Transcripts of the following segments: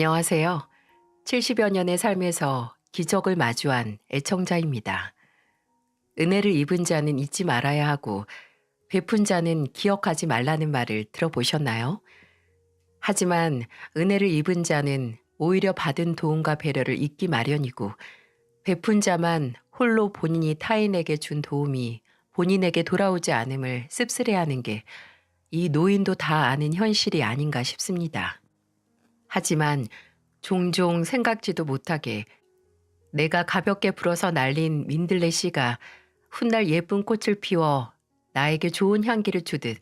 안녕하세요. 70여 년의 삶에서 기적을 마주한 애청자입니다. 은혜를 입은 자는 잊지 말아야 하고 베푼 자는 기억하지 말라는 말을 들어보셨나요? 하지만 은혜를 입은 자는 오히려 받은 도움과 배려를 잊기 마련이고 베푼 자만 홀로 본인이 타인에게 준 도움이 본인에게 돌아오지 않음을 씁쓸해하는 게 이 노인도 다 아는 현실이 아닌가 싶습니다. 하지만 종종 생각지도 못하게 내가 가볍게 불어서 날린 민들레 씨가 훗날 예쁜 꽃을 피워 나에게 좋은 향기를 주듯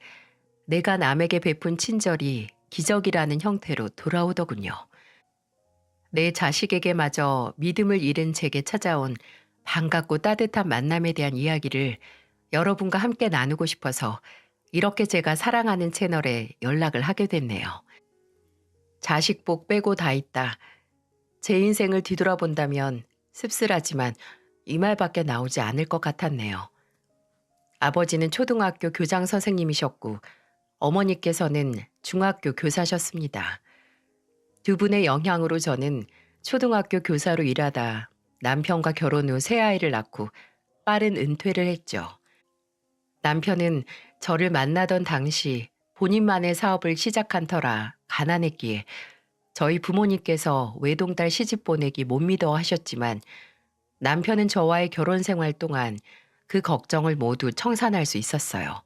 내가 남에게 베푼 친절이 기적이라는 형태로 돌아오더군요. 내 자식에게마저 믿음을 잃은 제게 찾아온 반갑고 따뜻한 만남에 대한 이야기를 여러분과 함께 나누고 싶어서 이렇게 제가 사랑하는 채널에 연락을 하게 됐네요. 자식복 빼고 다 있다. 제 인생을 뒤돌아본다면 씁쓸하지만 이 말밖에 나오지 않을 것 같았네요. 아버지는 초등학교 교장 선생님이셨고 어머니께서는 중학교 교사셨습니다. 두 분의 영향으로 저는 초등학교 교사로 일하다 남편과 결혼 후 새 아이를 낳고 빠른 은퇴를 했죠. 남편은 저를 만나던 당시 본인만의 사업을 시작한 터라 가난했기에 저희 부모님께서 외동딸 시집 보내기 못 믿어 하셨지만 남편은 저와의 결혼 생활 동안 그 걱정을 모두 청산할 수 있었어요.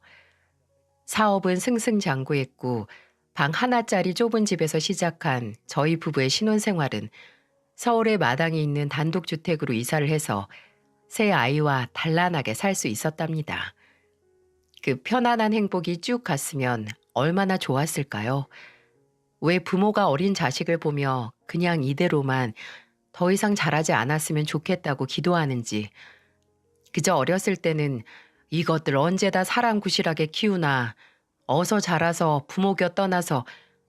사업은 승승장구했고 방 하나짜리 좁은 집에서 시작한 저희 부부의 신혼생활은 서울의 마당에 있는 단독주택으로 이사를 해서 새 아이와 단란하게 살 수 있었답니다. 그 편안한 행복이 쭉 갔으면 얼마나 좋았을까요? 왜 부모가 어린 자식을 보며 그냥 이대로만 더 이상 자라지 않았으면 좋겠다고 기도하는지, 그저 어렸을 때는 이것들 언제 다 사람 구실하게 키우나, 어서 자라서 부모 곁 떠나서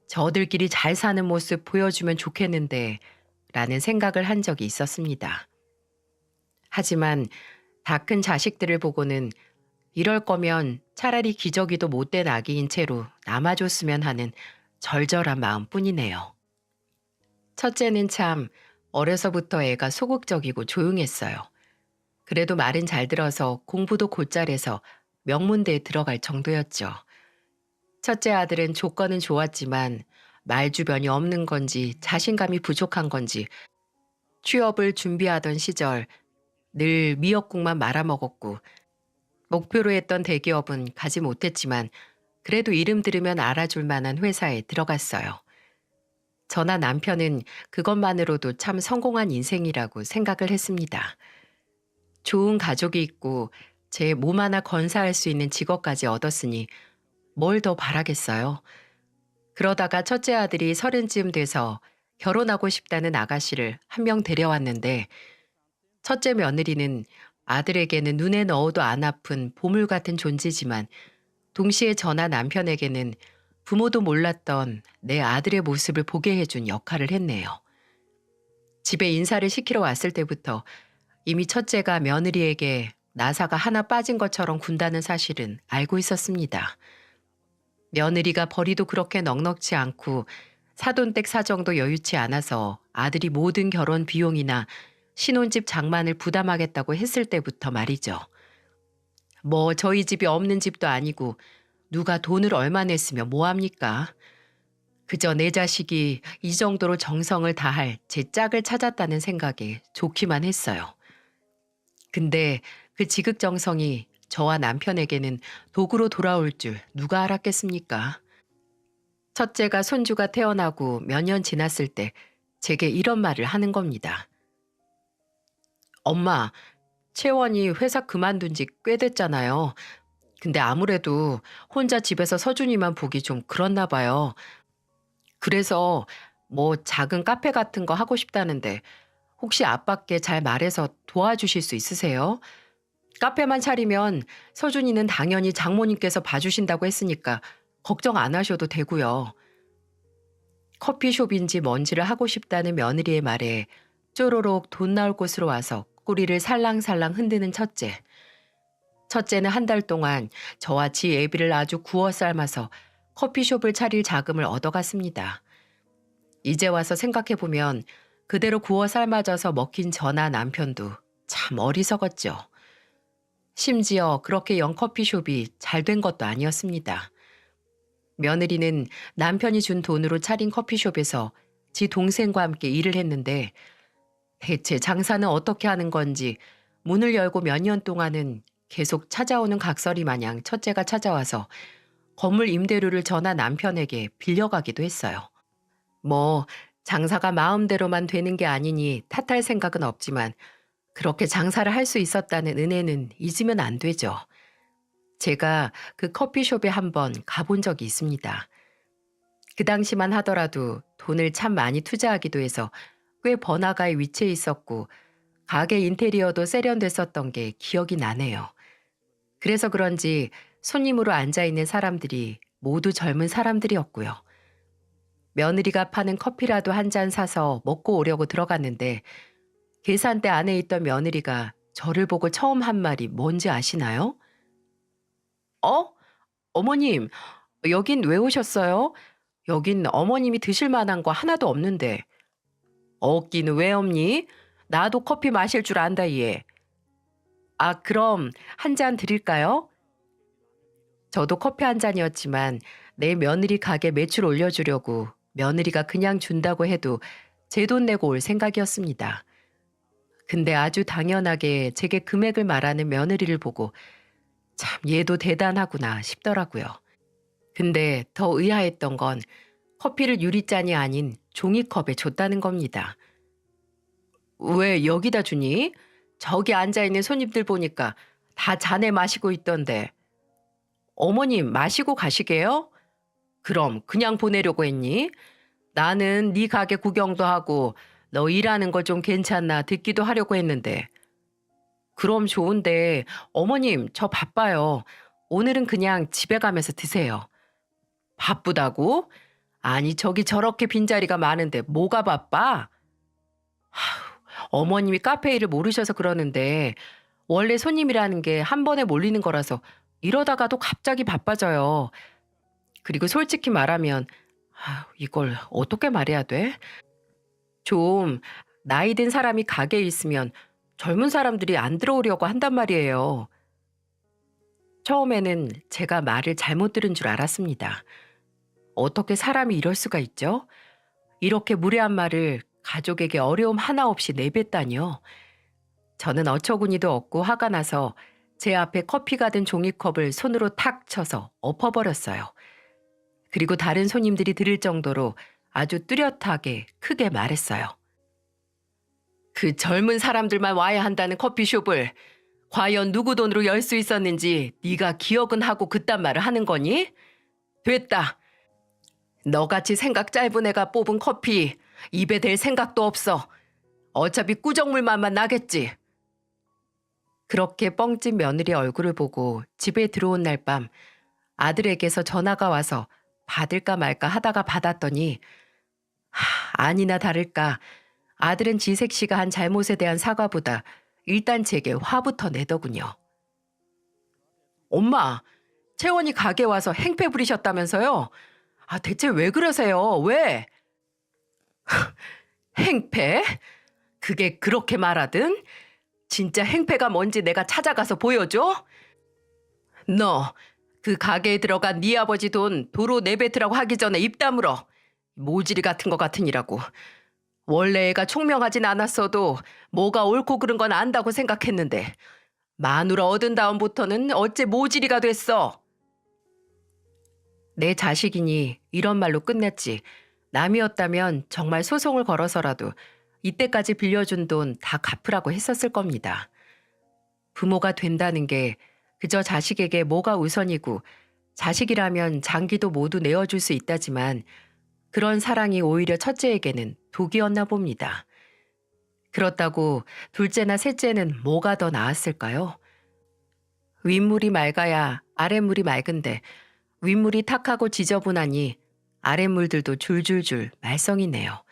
저들끼리 잘 사는 모습 보여주면 좋겠는데 라는 생각을 한 적이 있었습니다. 하지만 다 큰 자식들을 보고는 이럴 거면 차라리 기저귀도 못된 아기인 채로 남아줬으면 하는 절절한 마음뿐이네요. 첫째는 참 어려서부터 애가 소극적이고 조용했어요. 그래도 말은 잘 들어서 공부도 곧잘해서 명문대에 들어갈 정도였죠. 첫째 아들은 조건은 좋았지만 말 주변이 없는 건지 자신감이 부족한 건지 취업을 준비하던 시절 늘 미역국만 말아먹었고 목표로 했던 대기업은 가지 못했지만 그래도 이름 들으면 알아줄 만한 회사에 들어갔어요. 저나 남편은 그것만으로도 참 성공한 인생이라고 생각을 했습니다. 좋은 가족이 있고 제 몸 하나 건사할 수 있는 직업까지 얻었으니 뭘 더 바라겠어요. 그러다가 첫째 아들이 30쯤 돼서 결혼하고 싶다는 아가씨를 한 명 데려왔는데 첫째 며느리는 아들에게는 눈에 넣어도 안 아픈 보물 같은 존재지만 동시에 저나 남편에게는 부모도 몰랐던 내 아들의 모습을 보게 해준 역할을 했네요. 집에 인사를 시키러 왔을 때부터 이미 첫째가 며느리에게 나사가 하나 빠진 것처럼 군다는 사실은 알고 있었습니다. 며느리가 벌이도 그렇게 넉넉지 않고 사돈댁 사정도 여유치 않아서 아들이 모든 결혼 비용이나 신혼집 장만을 부담하겠다고 했을 때부터 말이죠. 뭐 저희 집이 없는 집도 아니고 누가 돈을 얼마 냈으면 뭐합니까? 그저 내 자식이 이 정도로 정성을 다할 제 짝을 찾았다는 생각에 좋기만 했어요. 근데 그 지극정성이 저와 남편에게는 도구로 돌아올 줄 누가 알았겠습니까? 첫째가 손주가 태어나고 몇 년 지났을 때 제게 이런 말을 하는 겁니다. 엄마, 채원이 회사 그만둔 지 꽤 됐잖아요. 근데 아무래도 혼자 집에서 서준이만 보기 좀 그렇나 봐요. 그래서 뭐 작은 카페 같은 거 하고 싶다는데 혹시 아빠께 잘 말해서 도와주실 수 있으세요? 카페만 차리면 서준이는 당연히 장모님께서 봐주신다고 했으니까 걱정 안 하셔도 되고요. 커피숍인지 뭔지를 하고 싶다는 며느리의 말에 쪼로록 돈 나올 곳으로 와서 꼬리를 살랑살랑 흔드는 첫째. 첫째는 한 달 동안 저와 지 애비를 아주 구워 삶아서 커피숍을 차릴 자금을 얻어갔습니다. 이제 와서 생각해보면 그대로 구워 삶아져서 먹힌 저나 남편도 참 어리석었죠. 심지어 그렇게 영 커피숍이 잘 된 것도 아니었습니다. 며느리는 남편이 준 돈으로 차린 커피숍에서 지 동생과 함께 일을 했는데 대체 장사는 어떻게 하는 건지 문을 열고 몇 년 동안은 계속 찾아오는 각설이 마냥 첫째가 찾아와서 건물 임대료를 저나 남편에게 빌려가기도 했어요. 뭐 장사가 마음대로만 되는 게 아니니 탓할 생각은 없지만 그렇게 장사를 할 수 있었다는 은혜는 잊으면 안 되죠. 제가 그 커피숍에 한번 가본 적이 있습니다. 그 당시만 하더라도 돈을 참 많이 투자하기도 해서 꽤 번화가에 위치해 있었고 가게 인테리어도 세련됐었던 게 기억이 나네요. 그래서 그런지 손님으로 앉아있는 사람들이 모두 젊은 사람들이었고요. 며느리가 파는 커피라도 한 잔 사서 먹고 오려고 들어갔는데 계산대 안에 있던 며느리가 저를 보고 처음 한 말이 뭔지 아시나요? 어? 어머님, 여긴 왜 오셨어요? 여긴 어머님이 드실 만한 거 하나도 없는데. 없기는 왜 없니? 나도 커피 마실 줄 안다, 얘. 아, 그럼 한 잔 드릴까요? 저도 커피 한 잔이었지만 내 며느리 가게 매출 올려주려고 며느리가 그냥 준다고 해도 제 돈 내고 올 생각이었습니다. 근데 아주 당연하게 제게 금액을 말하는 며느리를 보고 참 얘도 대단하구나 싶더라고요. 근데 더 의아했던 건 커피를 유리잔이 아닌 종이컵에 줬다는 겁니다. 왜 여기다 주니? 저기 앉아있는 손님들 보니까 다 잔에 마시고 있던데. 어머님 마시고 가시게요? 그럼 그냥 보내려고 했니? 나는 네 가게 구경도 하고 너 일하는 거 좀 괜찮나 듣기도 하려고 했는데. 그럼 좋은데 어머님 저 바빠요. 오늘은 그냥 집에 가면서 드세요. 바쁘다고? 아니 저기 저렇게 빈자리가 많은데 뭐가 바빠? 어머님이 카페 일을 모르셔서 그러는데 원래 손님이라는 게 한 번에 몰리는 거라서 이러다가도 갑자기 바빠져요. 그리고 솔직히 말하면 이걸 어떻게 말해야 돼? 좀 나이 든 사람이 가게에 있으면 젊은 사람들이 안 들어오려고 한단 말이에요. 처음에는 제가 말을 잘못 들은 줄 알았습니다. 어떻게 사람이 이럴 수가 있죠? 이렇게 무례한 말을 가족에게 어려움 하나 없이 내뱉다니요. 저는 어처구니도 없고 화가 나서 제 앞에 커피가 든 종이컵을 손으로 탁 쳐서 엎어버렸어요. 그리고 다른 손님들이 들을 정도로 아주 뚜렷하게 크게 말했어요. 그 젊은 사람들만 와야 한다는 커피숍을 과연 누구 돈으로 열 수 있었는지 네가 기억은 하고 그딴 말을 하는 거니? 됐다. 너같이 생각 짧은 애가 뽑은 커피 입에 댈 생각도 없어. 어차피 꾸정물맛만 나겠지. 그렇게 뻥찐 며느리 얼굴을 보고 집에 들어온 날 밤 아들에게서 전화가 와서 받을까 말까 하다가 받았더니 아니나 다를까 아들은 지색 씨가 한 잘못에 대한 사과보다 일단 제게 화부터 내더군요. 엄마, 채원이 가게 와서 행패 부리셨다면서요? 대체 왜 그러세요? 왜? 행패? 그게 그렇게 말하든? 진짜 행패가 뭔지 내가 찾아가서 보여줘? 너 그 가게에 들어간 네 아버지 돈 도로 내뱉으라고 하기 전에 입 다물어. 모지리 같은 거 같으니라고. 원래 애가 총명하진 않았어도 뭐가 옳고 그른 건 안다고 생각했는데 마누라 얻은 다음부터는 어째 모지리가 됐어. 내 자식이니 이런 말로 끝냈지. 남이었다면 정말 소송을 걸어서라도 이때까지 빌려준 돈 다 갚으라고 했었을 겁니다. 부모가 된다는 게 그저 자식에게 뭐가 우선이고 자식이라면 장기도 모두 내어줄 수 있다지만 그런 사랑이 오히려 첫째에게는 독이었나 봅니다. 그렇다고 둘째나 셋째는 뭐가 더 나았을까요? 윗물이 맑아야 아랫물이 맑은데 윗물이 탁하고 지저분하니 아랫물들도 줄줄줄 말썽이네요.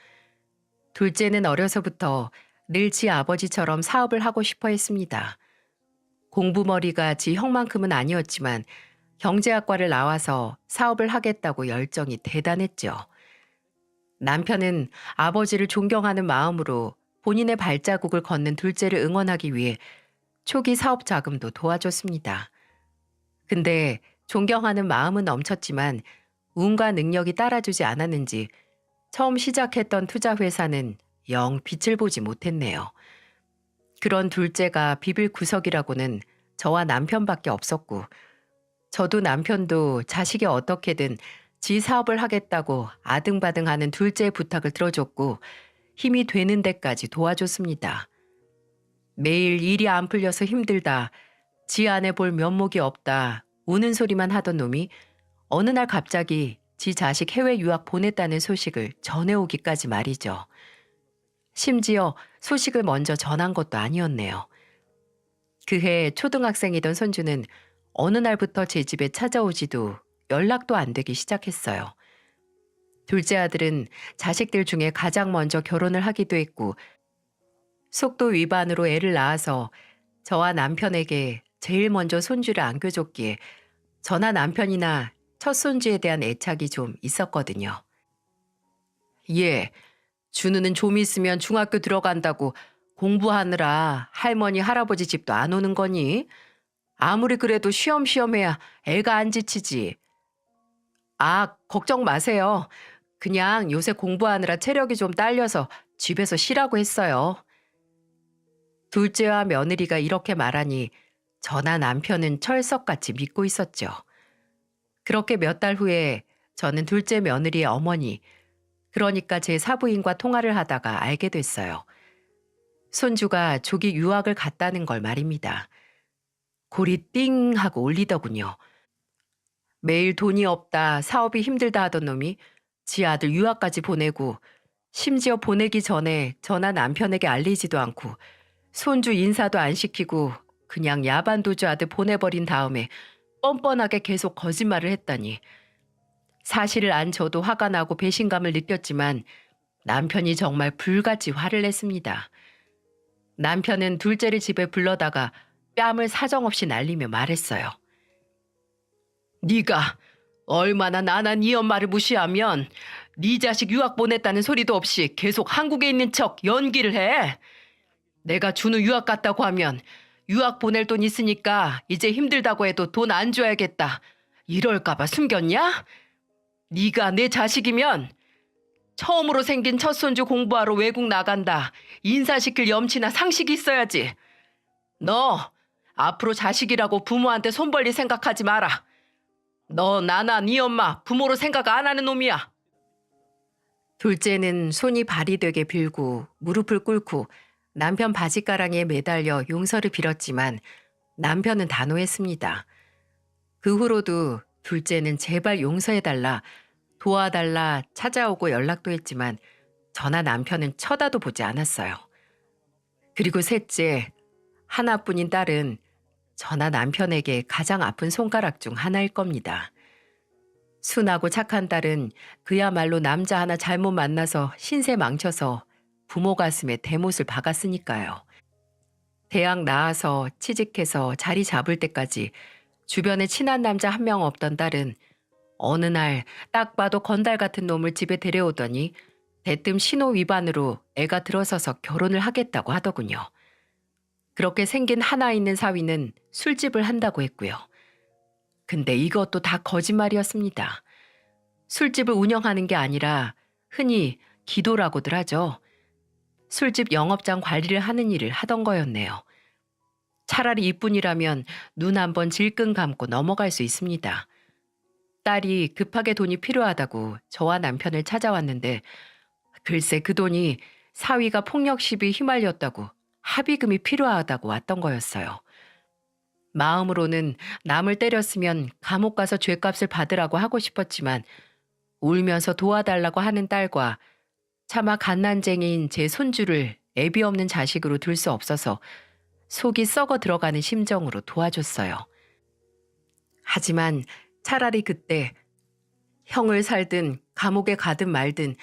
둘째는 어려서부터 늘 지 아버지처럼 사업을 하고 싶어 했습니다. 공부머리가 지 형만큼은 아니었지만 경제학과를 나와서 사업을 하겠다고 열정이 대단했죠. 남편은 아버지를 존경하는 마음으로 본인의 발자국을 걷는 둘째를 응원하기 위해 초기 사업 자금도 도와줬습니다. 근데 존경하는 마음은 넘쳤지만 운과 능력이 따라주지 않았는지 처음 시작했던 투자 회사는 영 빛을 보지 못했네요. 그런 둘째가 비빌 구석이라고는 저와 남편밖에 없었고, 저도 남편도 자식이 어떻게든 지 사업을 하겠다고 아등바등하는 둘째의 부탁을 들어줬고 힘이 되는 데까지 도와줬습니다. 매일 일이 안 풀려서 힘들다, 지 안에 볼 면목이 없다, 우는 소리만 하던 놈이 어느 날 갑자기 지 자식 해외 유학 보냈다는 소식을 전해오기까지 말이죠. 심지어 소식을 먼저 전한 것도 아니었네요. 그해 초등학생이던 손주는 어느 날부터 제 집에 찾아오지도 연락도 안 되기 시작했어요. 둘째 아들은 자식들 중에 가장 먼저 결혼을 하기도 했고 속도 위반으로 애를 낳아서 저와 남편에게 제일 먼저 손주를 안겨줬기에 저나 남편이나 첫 손주에 대한 애착이 좀 있었거든요. 예, 준우는 좀 있으면 중학교 들어간다고 공부하느라 할머니 할아버지 집도 안 오는 거니? 아무리 그래도 쉬엄쉬엄 해야 애가 안 지치지. 아, 걱정 마세요. 그냥 요새 공부하느라 체력이 좀 딸려서 집에서 쉬라고 했어요. 둘째와 며느리가 이렇게 말하니 저나 남편은 철석같이 믿고 있었죠. 그렇게 몇 달 후에 저는 둘째 며느리의 어머니, 그러니까 제 사부인과 통화를 하다가 알게 됐어요. 손주가 조기 유학을 갔다는 걸 말입니다. 골이 띵 하고 울리더군요. 매일 돈이 없다, 사업이 힘들다 하던 놈이 지 아들 유학까지 보내고 심지어 보내기 전에 저나 남편에게 알리지도 않고 손주 인사도 안 시키고 그냥 야반도주 아들 보내버린 다음에 뻔뻔하게 계속 거짓말을 했다니. 사실을 안 저도 화가 나고 배신감을 느꼈지만 남편이 정말 불같이 화를 냈습니다. 남편은 둘째를 집에 불러다가 뺨을 사정없이 날리며 말했어요. 네가 얼마나 나나 네 엄마를 무시하면 네 자식 유학 보냈다는 소리도 없이 계속 한국에 있는 척 연기를 해. 내가 준우 유학 갔다고 하면 유학 보낼 돈 있으니까 이제 힘들다고 해도 돈 안 줘야겠다. 이럴까 봐 숨겼냐? 네가 내 자식이면 처음으로 생긴 첫 손주 공부하러 외국 나간다. 인사시킬 염치나 상식이 있어야지. 너 앞으로 자식이라고 부모한테 손 벌릴 생각하지 마라. 너 나나 네 엄마 부모로 생각 안 하는 놈이야. 둘째는 손이 발이 되게 빌고 무릎을 꿇고 남편 바지가랑이에 매달려 용서를 빌었지만 남편은 단호했습니다. 그 후로도 둘째는 제발 용서해달라, 도와달라 찾아오고 연락도 했지만 저나 남편은 쳐다도 보지 않았어요. 그리고 셋째, 하나뿐인 딸은 저나 남편에게 가장 아픈 손가락 중 하나일 겁니다. 순하고 착한 딸은 그야말로 남자 하나 잘못 만나서 신세 망쳐서 부모 가슴에 대못을 박았으니까요. 대학 나와서 취직해서 자리 잡을 때까지 주변에 친한 남자 한 명 없던 딸은 어느 날 딱 봐도 건달 같은 놈을 집에 데려오더니 대뜸 신호 위반으로 애가 들어서서 결혼을 하겠다고 하더군요. 그렇게 생긴 하나 있는 사위는 술집을 한다고 했고요. 근데 이것도 다 거짓말이었습니다. 술집을 운영하는 게 아니라 흔히 기도라고들 하죠. 술집 영업장 관리를 하는 일을 하던 거였네요. 차라리 이뿐이라면 눈 한번 질끈 감고 넘어갈 수 있습니다. 딸이 급하게 돈이 필요하다고 저와 남편을 찾아왔는데 글쎄 그 돈이 사위가 폭력 시비에 휘말렸다고 합의금이 필요하다고 왔던 거였어요. 마음으로는 남을 때렸으면 감옥 가서 죗값을 받으라고 하고 싶었지만 울면서 도와달라고 하는 딸과 차마 갓난쟁이인 제 손주를 애비 없는 자식으로 둘 수 없어서 속이 썩어 들어가는 심정으로 도와줬어요. 하지만 차라리 그때 형을 살든 감옥에 가든 말든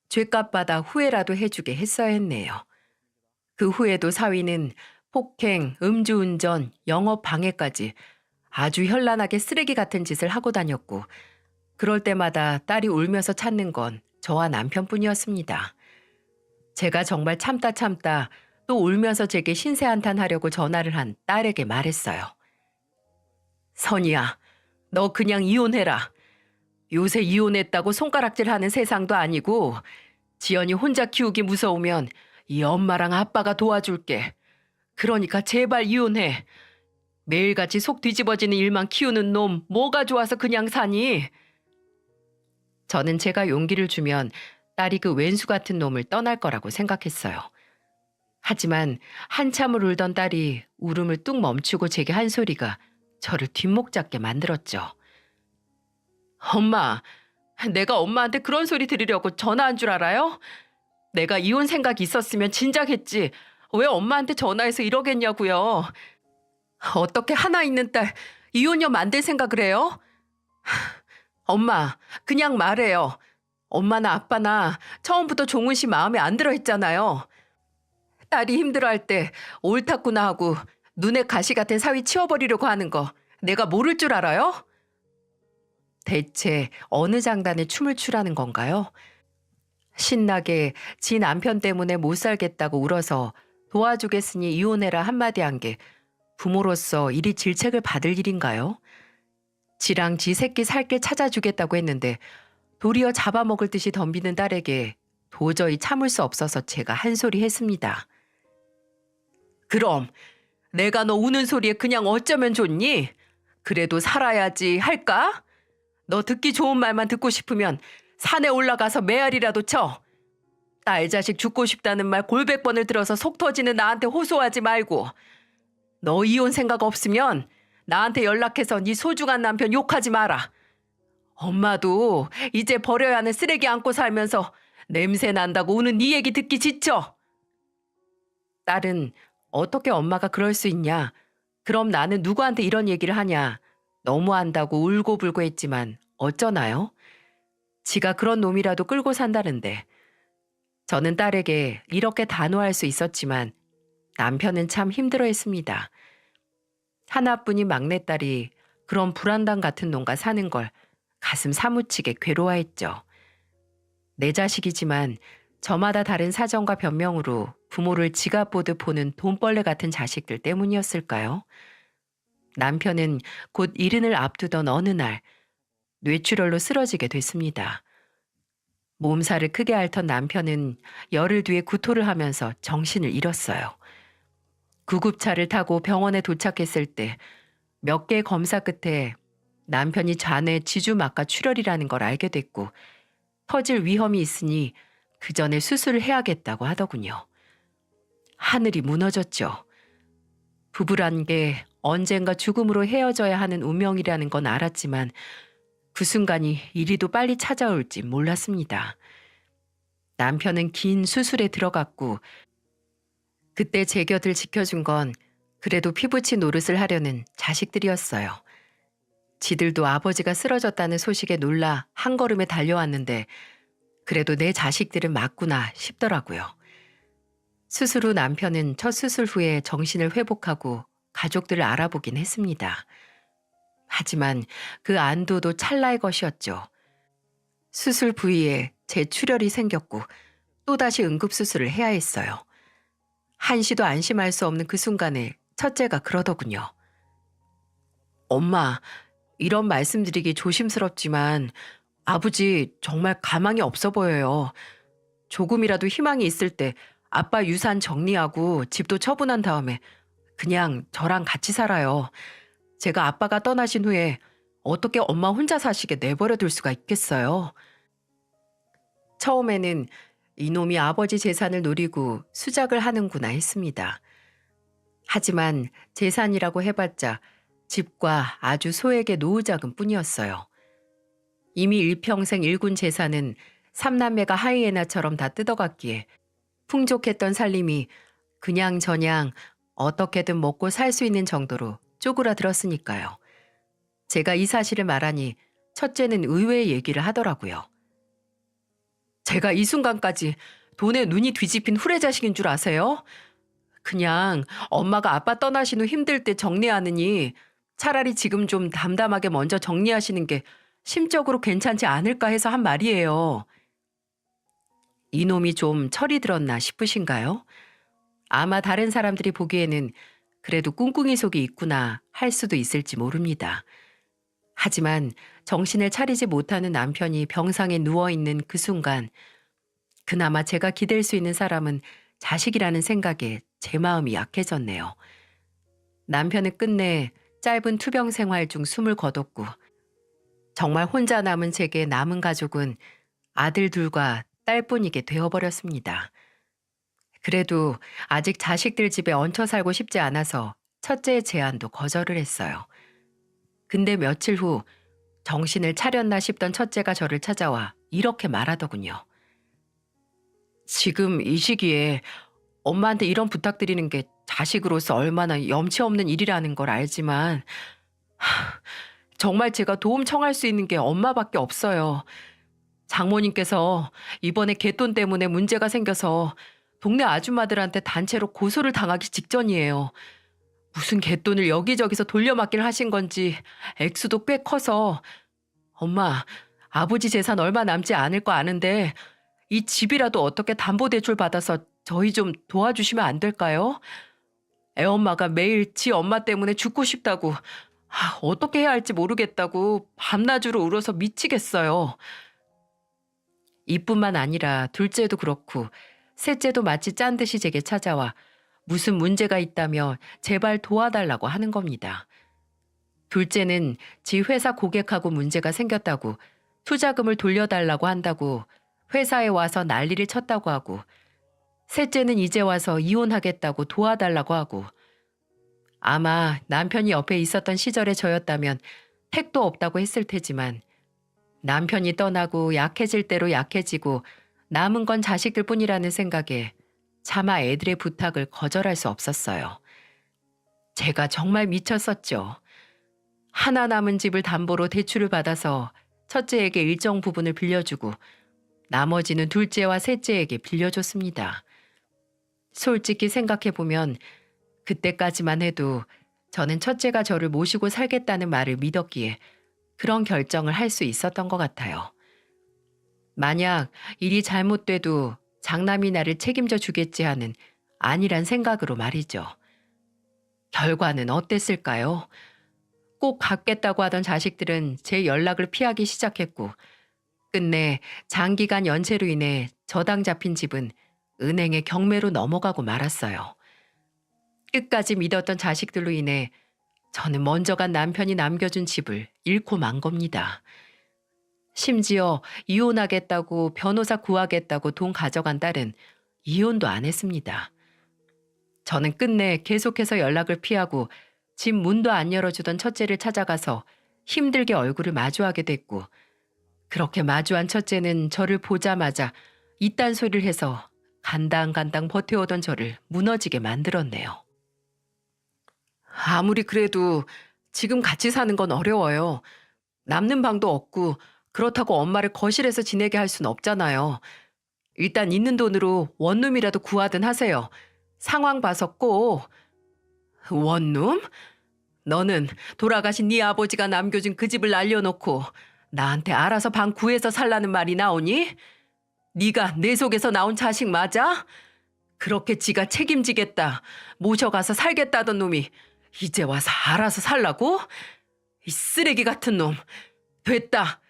죗값 받아 후회라도 해주게 했어야 했네요. 그 후에도 사위는 폭행, 음주운전, 영업 방해까지 아주 현란하게 쓰레기 같은 짓을 하고 다녔고 그럴 때마다 딸이 울면서 찾는 건 저와 남편뿐이었습니다. 제가 정말 참다 또 울면서 제게 신세한탄하려고 전화를 한 딸에게 말했어요. 선이야, 너 그냥 이혼해라. 요새 이혼했다고 손가락질하는 세상도 아니고 지연이 혼자 키우기 무서우면 이 엄마랑 아빠가 도와줄게. 그러니까 제발 이혼해. 매일같이 속 뒤집어지는 일만 키우는 놈 뭐가 좋아서 그냥 사니? 저는 제가 용기를 주면 딸이 그 왼수 같은 놈을 떠날 거라고 생각했어요. 하지만 한참을 울던 딸이 울음을 뚝 멈추고 제게 한 소리가 저를 뒷목 잡게 만들었죠. 엄마, 내가 엄마한테 그런 소리 들으려고 전화한 줄 알아요? 내가 이혼 생각이 있었으면 진작 했지. 왜 엄마한테 전화해서 이러겠냐고요. 어떻게 하나 있는 딸 이혼녀 만들 생각을 해요? 엄마, 그냥 말해요. 엄마나 아빠나 처음부터 종훈 씨 마음에 안 들어 했잖아요. 딸이 힘들어할 때 옳았구나 하고 눈에 가시 같은 사위 치워버리려고 하는 거 내가 모를 줄 알아요? 대체 어느 장단에 춤을 추라는 건가요? 신나게 지 남편 때문에 못 살겠다고 울어서 도와주겠으니 이혼해라 한마디 한 게 부모로서 이리 질책을 받을 일인가요? 지랑 지 새끼 살길 찾아주겠다고 했는데 도리어 잡아먹을 듯이 덤비는 딸에게 도저히 참을 수 없어서 제가 한 소리 했습니다. 그럼 내가 너 우는 소리에 그냥 어쩌면 좋니? 그래도 살아야지 할까? 너 듣기 좋은 말만 듣고 싶으면 산에 올라가서 메아리라도 쳐. 딸 자식 죽고 싶다는 말 골백 번을 들어서 속 터지는 나한테 호소하지 말고. 너 이혼 생각 없으면 나한테 연락해서 네 소중한 남편 욕하지 마라. 엄마도 이제 버려야 하는 쓰레기 안고 살면서 냄새 난다고 우는 네 얘기 듣기 지쳐. 딸은 어떻게 엄마가 그럴 수 있냐. 그럼 나는 누구한테 이런 얘기를 하냐. 너무한다고 울고불고 했지만 어쩌나요? 지가 그런 놈이라도 끌고 산다는데. 저는 딸에게 이렇게 단호할 수 있었지만 남편은 참 힘들어했습니다. 하나뿐인 막내딸이 그런 불안당 같은 놈과 사는 걸 가슴 사무치게 괴로워했죠. 내 자식이지만 저마다 다른 사정과 변명으로 부모를 지갑 보듯 보는 돈벌레 같은 자식들 때문이었을까요? 남편은 곧 이른을 앞두던 어느 날 뇌출혈로 쓰러지게 됐습니다. 몸살을 크게 앓던 남편은 열흘 뒤에 구토를 하면서 정신을 잃었어요. 구급차를 타고 병원에 도착했을 때 몇 개의 검사 끝에 남편이 잔해 지주막과 출혈이라는 걸 알게 됐고 터질 위험이 있으니 그 전에 수술을 해야겠다고 하더군요. 하늘이 무너졌죠. 부부란 게 언젠가 죽음으로 헤어져야 하는 운명이라는 건 알았지만 그 순간이 이리도 빨리 찾아올지 몰랐습니다. 남편은 긴 수술에 들어갔고 그때 제 곁을 지켜준 건 그래도 피부치 노릇을 하려는 자식들이었어요. 지들도 아버지가 쓰러졌다는 소식에 놀라 한 걸음에 달려왔는데 그래도 내 자식들은 맞구나 싶더라고요. 수술 후 남편은 첫 수술 후에 정신을 회복하고 가족들을 알아보긴 했습니다. 하지만 그 안도도 찰나의 것이었죠. 수술 부위에 재출혈이 생겼고 또다시 응급수술을 해야 했어요. 한시도 안심할 수 없는 그 순간에 첫째가 그러더군요. 엄마, 이런 말씀드리기 조심스럽지만 아버지 정말 가망이 없어 보여요. 조금이라도 희망이 있을 때 아빠 유산 정리하고 집도 처분한 다음에 그냥 저랑 같이 살아요. 제가 아빠가 떠나신 후에 어떻게 엄마 혼자 사시게 내버려 둘 수가 있겠어요. 처음에는 이놈이 아버지 재산을 노리고 수작을 하는구나 했습니다. 하지만 재산이라고 해봤자 집과 아주 소액의 노후자금 뿐이었어요. 이미 일평생 일군 재산은 삼남매가 하이에나처럼 다 뜯어갔기에 풍족했던 살림이 그냥저냥 어떻게든 먹고 살 수 있는 정도로 쪼그라들었으니까요. 제가 이 사실을 말하니 첫째는 의외의 얘기를 하더라고요. 제가 이 순간까지 돈에 눈이 뒤집힌 후레자식인 줄 아세요? 그냥 엄마가 아빠 떠나신 후 힘들 때 정리하느니 차라리 지금 좀 담담하게 먼저 정리하시는 게 심적으로 괜찮지 않을까 해서 한 말이에요. 이놈이 좀 철이 들었나 싶으신가요? 아마 다른 사람들이 보기에는 그래도 꿍꿍이 속이 있구나 할 수도 있을지 모릅니다. 하지만 정신을 차리지 못하는 남편이 병상에 누워있는 그 순간 그나마 제가 기댈 수 있는 사람은 자식이라는 생각에 제 마음이 약해졌네요. 남편은 끝내 짧은 투병 생활 중 숨을 거뒀고 정말 혼자 남은 제게 남은 가족은 아들 둘과 딸뿐이게 되어버렸습니다. 그래도 아직 자식들 집에 얹혀 살고 싶지 않아서 첫째의 제안도 거절을 했어요. 근데 며칠 후 정신을 차렸나 싶던 첫째가 저를 찾아와 이렇게 말하더군요. 지금 이 시기에 엄마한테 이런 부탁드리는 게 자식으로서 얼마나 염치 없는 일이라는 걸 알지만 정말 제가 도움 청할 수 있는 게 엄마밖에 없어요. 장모님께서 이번에 갯돈 때문에 문제가 생겨서 동네 아줌마들한테 단체로 고소를 당하기 직전이에요. 무슨 갯돈을 여기저기서 돌려막기를 하신 건지 액수도 꽤 커서 엄마, 아버지 재산 얼마 남지 않을 거 아는데 이 집이라도 어떻게 담보대출 받아서 저희 좀 도와주시면 안 될까요? 애엄마가 매일 지 엄마 때문에 죽고 싶다고 어떻게 해야 할지 모르겠다고 밤낮으로 울어서 미치겠어요. 이뿐만 아니라 둘째도 그렇고 셋째도 마치 짠 듯이 제게 찾아와 무슨 문제가 있다며 제발 도와달라고 하는 겁니다. 둘째는 지 회사 고객하고 문제가 생겼다고 투자금을 돌려달라고 한다고 회사에 와서 난리를 쳤다고 하고 셋째는 이제 와서 이혼하겠다고 도와달라고 하고 아마 남편이 옆에 있었던 시절의 저였다면 택도 없다고 했을 테지만 남편이 떠나고 약해질 대로 약해지고 남은 건 자식들 뿐이라는 생각에 차마 애들의 부탁을 거절할 수 없었어요. 제가 정말 미쳤었죠. 하나 남은 집을 담보로 대출을 받아서 첫째에게 일정 부분을 빌려주고 나머지는 둘째와 셋째에게 빌려줬습니다. 솔직히 생각해보면 그때까지만 해도 저는 첫째가 저를 모시고 살겠다는 말을 믿었기에 그런 결정을 할 수 있었던 것 같아요. 만약 일이 잘못돼도 장남이 나를 책임져 주겠지 하는 안일한 생각으로 말이죠. 결과는 어땠을까요? 꼭 갖겠다고 하던 자식들은 제 연락을 피하기 시작했고 끝내 장기간 연체로 인해 저당 잡힌 집은 은행의 경매로 넘어가고 말았어요. 끝까지 믿었던 자식들로 인해 저는 먼저 간 남편이 남겨준 집을 잃고 만 겁니다. 심지어 이혼하겠다고 변호사 구하겠다고 돈 가져간 딸은 이혼도 안 했습니다. 저는 끝내 계속해서 연락을 피하고 집 문도 안 열어주던 첫째를 찾아가서 힘들게 얼굴을 마주하게 됐고 그렇게 마주한 첫째는 저를 보자마자 이딴 소리를 해서 간당간당 버텨오던 저를 무너지게 만들었네요. 아무리 그래도 지금 같이 사는 건 어려워요. 남는 방도 없고 그렇다고 엄마를 거실에서 지내게 할 순 없잖아요. 일단 있는 돈으로 원룸이라도 구하든 하세요. 상황 봐서 꼭. 원룸? 너는 돌아가신 네 아버지가 남겨준 그 집을 날려놓고 나한테 알아서 방 구해서 살라는 말이 나오니? 네가 내 속에서 나온 자식 맞아? 그렇게 지가 책임지겠다, 모셔가서 살겠다던 놈이 이제 와서 알아서 살라고? 이 쓰레기 같은 놈. 됐다.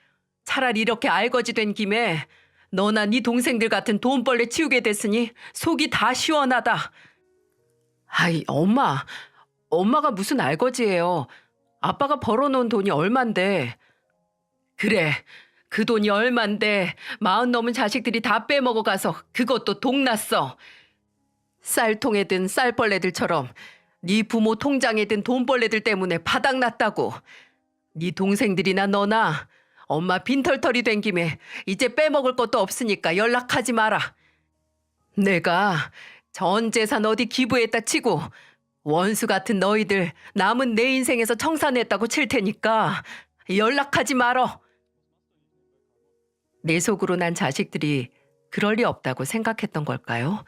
차라리 이렇게 알거지 된 김에 너나 네 동생들 같은 돈벌레 치우게 됐으니 속이 다 시원하다. 아이, 엄마가 무슨 알거지예요. 아빠가 벌어놓은 돈이 얼만데. 그래, 그 돈이 얼만데 40 넘은 자식들이 다 빼먹어가서 그것도 동났어. 쌀통에 든 쌀벌레들처럼 네 부모 통장에 든 돈벌레들 때문에 바닥났다고. 네 동생들이나 너나 엄마 빈털털이 된 김에 이제 빼먹을 것도 없으니까 연락하지 마라. 내가 전 재산 어디 기부했다 치고 원수 같은 너희들 남은 내 인생에서 청산했다고 칠 테니까 연락하지 말어. 내 속으로 난 자식들이 그럴 리 없다고 생각했던 걸까요?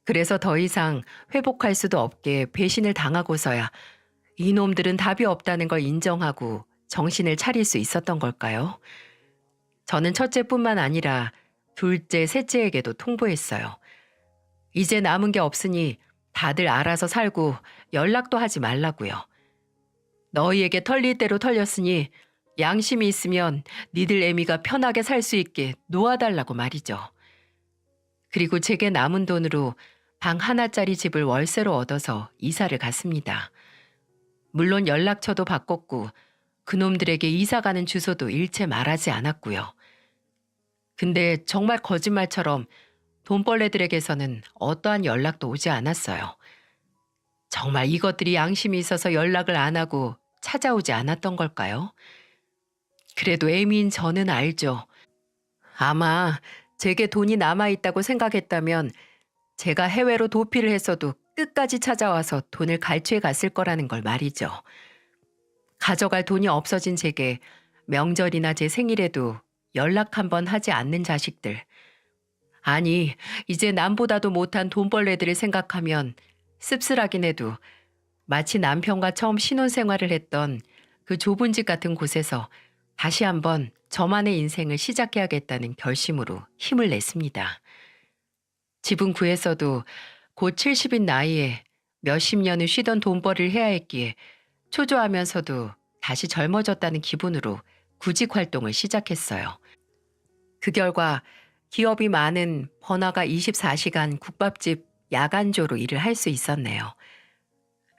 그래서 더 이상 회복할 수도 없게 배신을 당하고서야 이놈들은 답이 없다는 걸 인정하고 정신을 차릴 수 있었던 걸까요? 저는 첫째뿐만 아니라 둘째, 셋째에게도 통보했어요. 이제 남은 게 없으니 다들 알아서 살고 연락도 하지 말라고요. 너희에게 털릴 대로 털렸으니 양심이 있으면 니들 애미가 편하게 살 수 있게 놓아달라고 말이죠. 그리고 제게 남은 돈으로 방 하나짜리 집을 월세로 얻어서 이사를 갔습니다. 물론 연락처도 바꿨고 그놈들에게 이사 가는 주소도 일체 말하지 않았고요. 근데 정말 거짓말처럼 돈벌레들에게서는 어떠한 연락도 오지 않았어요. 정말 이것들이 양심이 있어서 연락을 안 하고 찾아오지 않았던 걸까요? 그래도 애미인 저는 알죠. 아마 제게 돈이 남아있다고 생각했다면 제가 해외로 도피를 했어도 끝까지 찾아와서 돈을 갈취해 갔을 거라는 걸 말이죠. 가져갈 돈이 없어진 제게 명절이나 제 생일에도 연락 한번 하지 않는 자식들. 아니, 이제 남보다도 못한 돈벌레들을 생각하면 씁쓸하긴 해도 마치 남편과 처음 신혼생활을 했던 그 좁은 집 같은 곳에서 다시 한번 저만의 인생을 시작해야겠다는 결심으로 힘을 냈습니다. 집은 구했어도 곧 70인 나이에 몇십 년을 쉬던 돈벌이를 해야 했기에 초조하면서도 다시 젊어졌다는 기분으로 구직 활동을 시작했어요. 그 결과 기업이 많은 번화가 24시간 국밥집 야간조로 일을 할 수 있었네요.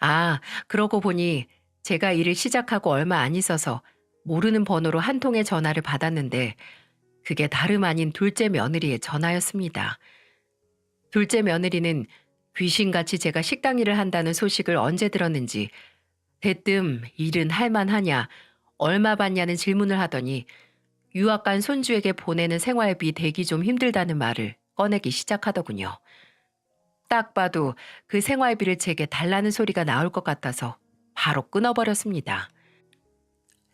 아, 그러고 보니 제가 일을 시작하고 얼마 안 있어서 모르는 번호로 한 통의 전화를 받았는데 그게 다름 아닌 둘째 며느리의 전화였습니다. 둘째 며느리는 귀신같이 제가 식당 일을 한다는 소식을 언제 들었는지 대뜸 일은 할만하냐, 얼마 받냐는 질문을 하더니 유학 간 손주에게 보내는 생활비 대기 좀 힘들다는 말을 꺼내기 시작하더군요. 딱 봐도 그 생활비를 제게 달라는 소리가 나올 것 같아서 바로 끊어버렸습니다.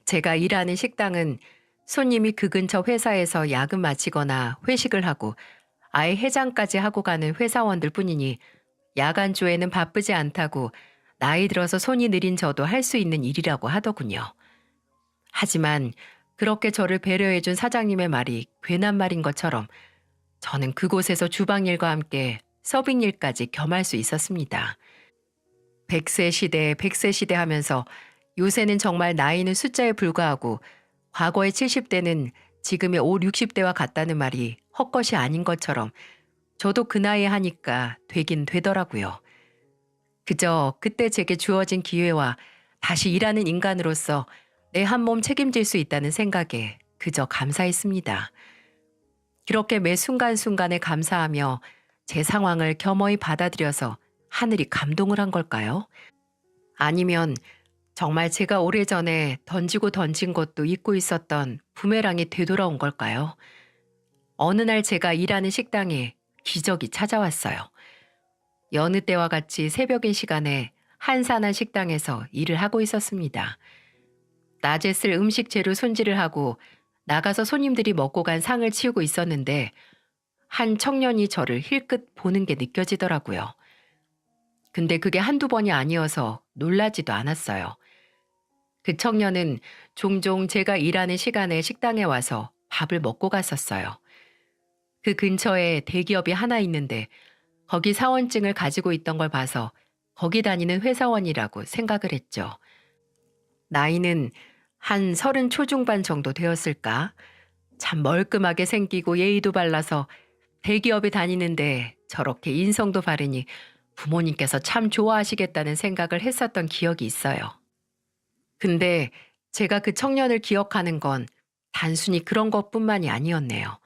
제가 일하는 식당은 손님이 그 근처 회사에서 야근 마치거나 회식을 하고 아예 해장까지 하고 가는 회사원들 뿐이니 야간조에는 바쁘지 않다고 나이 들어서 손이 느린 저도 할 수 있는 일이라고 하더군요. 하지만 그렇게 저를 배려해준 사장님의 말이 괜한 말인 것처럼 저는 그곳에서 주방일과 함께 서빙일까지 겸할 수 있었습니다. 100세 시대, 100세 시대 하면서 요새는 정말 나이는 숫자에 불과하고 과거의 70대는 지금의 5, 60대와 같다는 말이 헛것이 아닌 것처럼 저도 그 나이에 하니까 되긴 되더라고요. 그저 그때 제게 주어진 기회와 다시 일하는 인간으로서 내 한 몸 책임질 수 있다는 생각에 그저 감사했습니다. 그렇게 매 순간순간에 감사하며 제 상황을 겸허히 받아들여서 하늘이 감동을 한 걸까요? 아니면 정말 제가 오래전에 던지고 던진 것도 잊고 있었던 부메랑이 되돌아온 걸까요? 어느 날 제가 일하는 식당에 기적이 찾아왔어요. 여느 때와 같이 새벽인 시간에 한산한 식당에서 일을 하고 있었습니다. 낮에 쓸 음식 재료 손질을 하고 나가서 손님들이 먹고 간 상을 치우고 있었는데 한 청년이 저를 힐끗 보는 게 느껴지더라고요. 근데 그게 한두 번이 아니어서 놀라지도 않았어요. 그 청년은 종종 제가 일하는 시간에 식당에 와서 밥을 먹고 갔었어요. 그 근처에 대기업이 하나 있는데 거기 사원증을 가지고 있던 걸 봐서 거기 다니는 회사원이라고 생각을 했죠. 나이는 한 30 초중반 정도 되었을까? 참 멀끔하게 생기고 예의도 발라서 대기업에 다니는데 저렇게 인성도 바르니 부모님께서 참 좋아하시겠다는 생각을 했었던 기억이 있어요. 근데 제가 그 청년을 기억하는 건 단순히 그런 것뿐만이 아니었네요.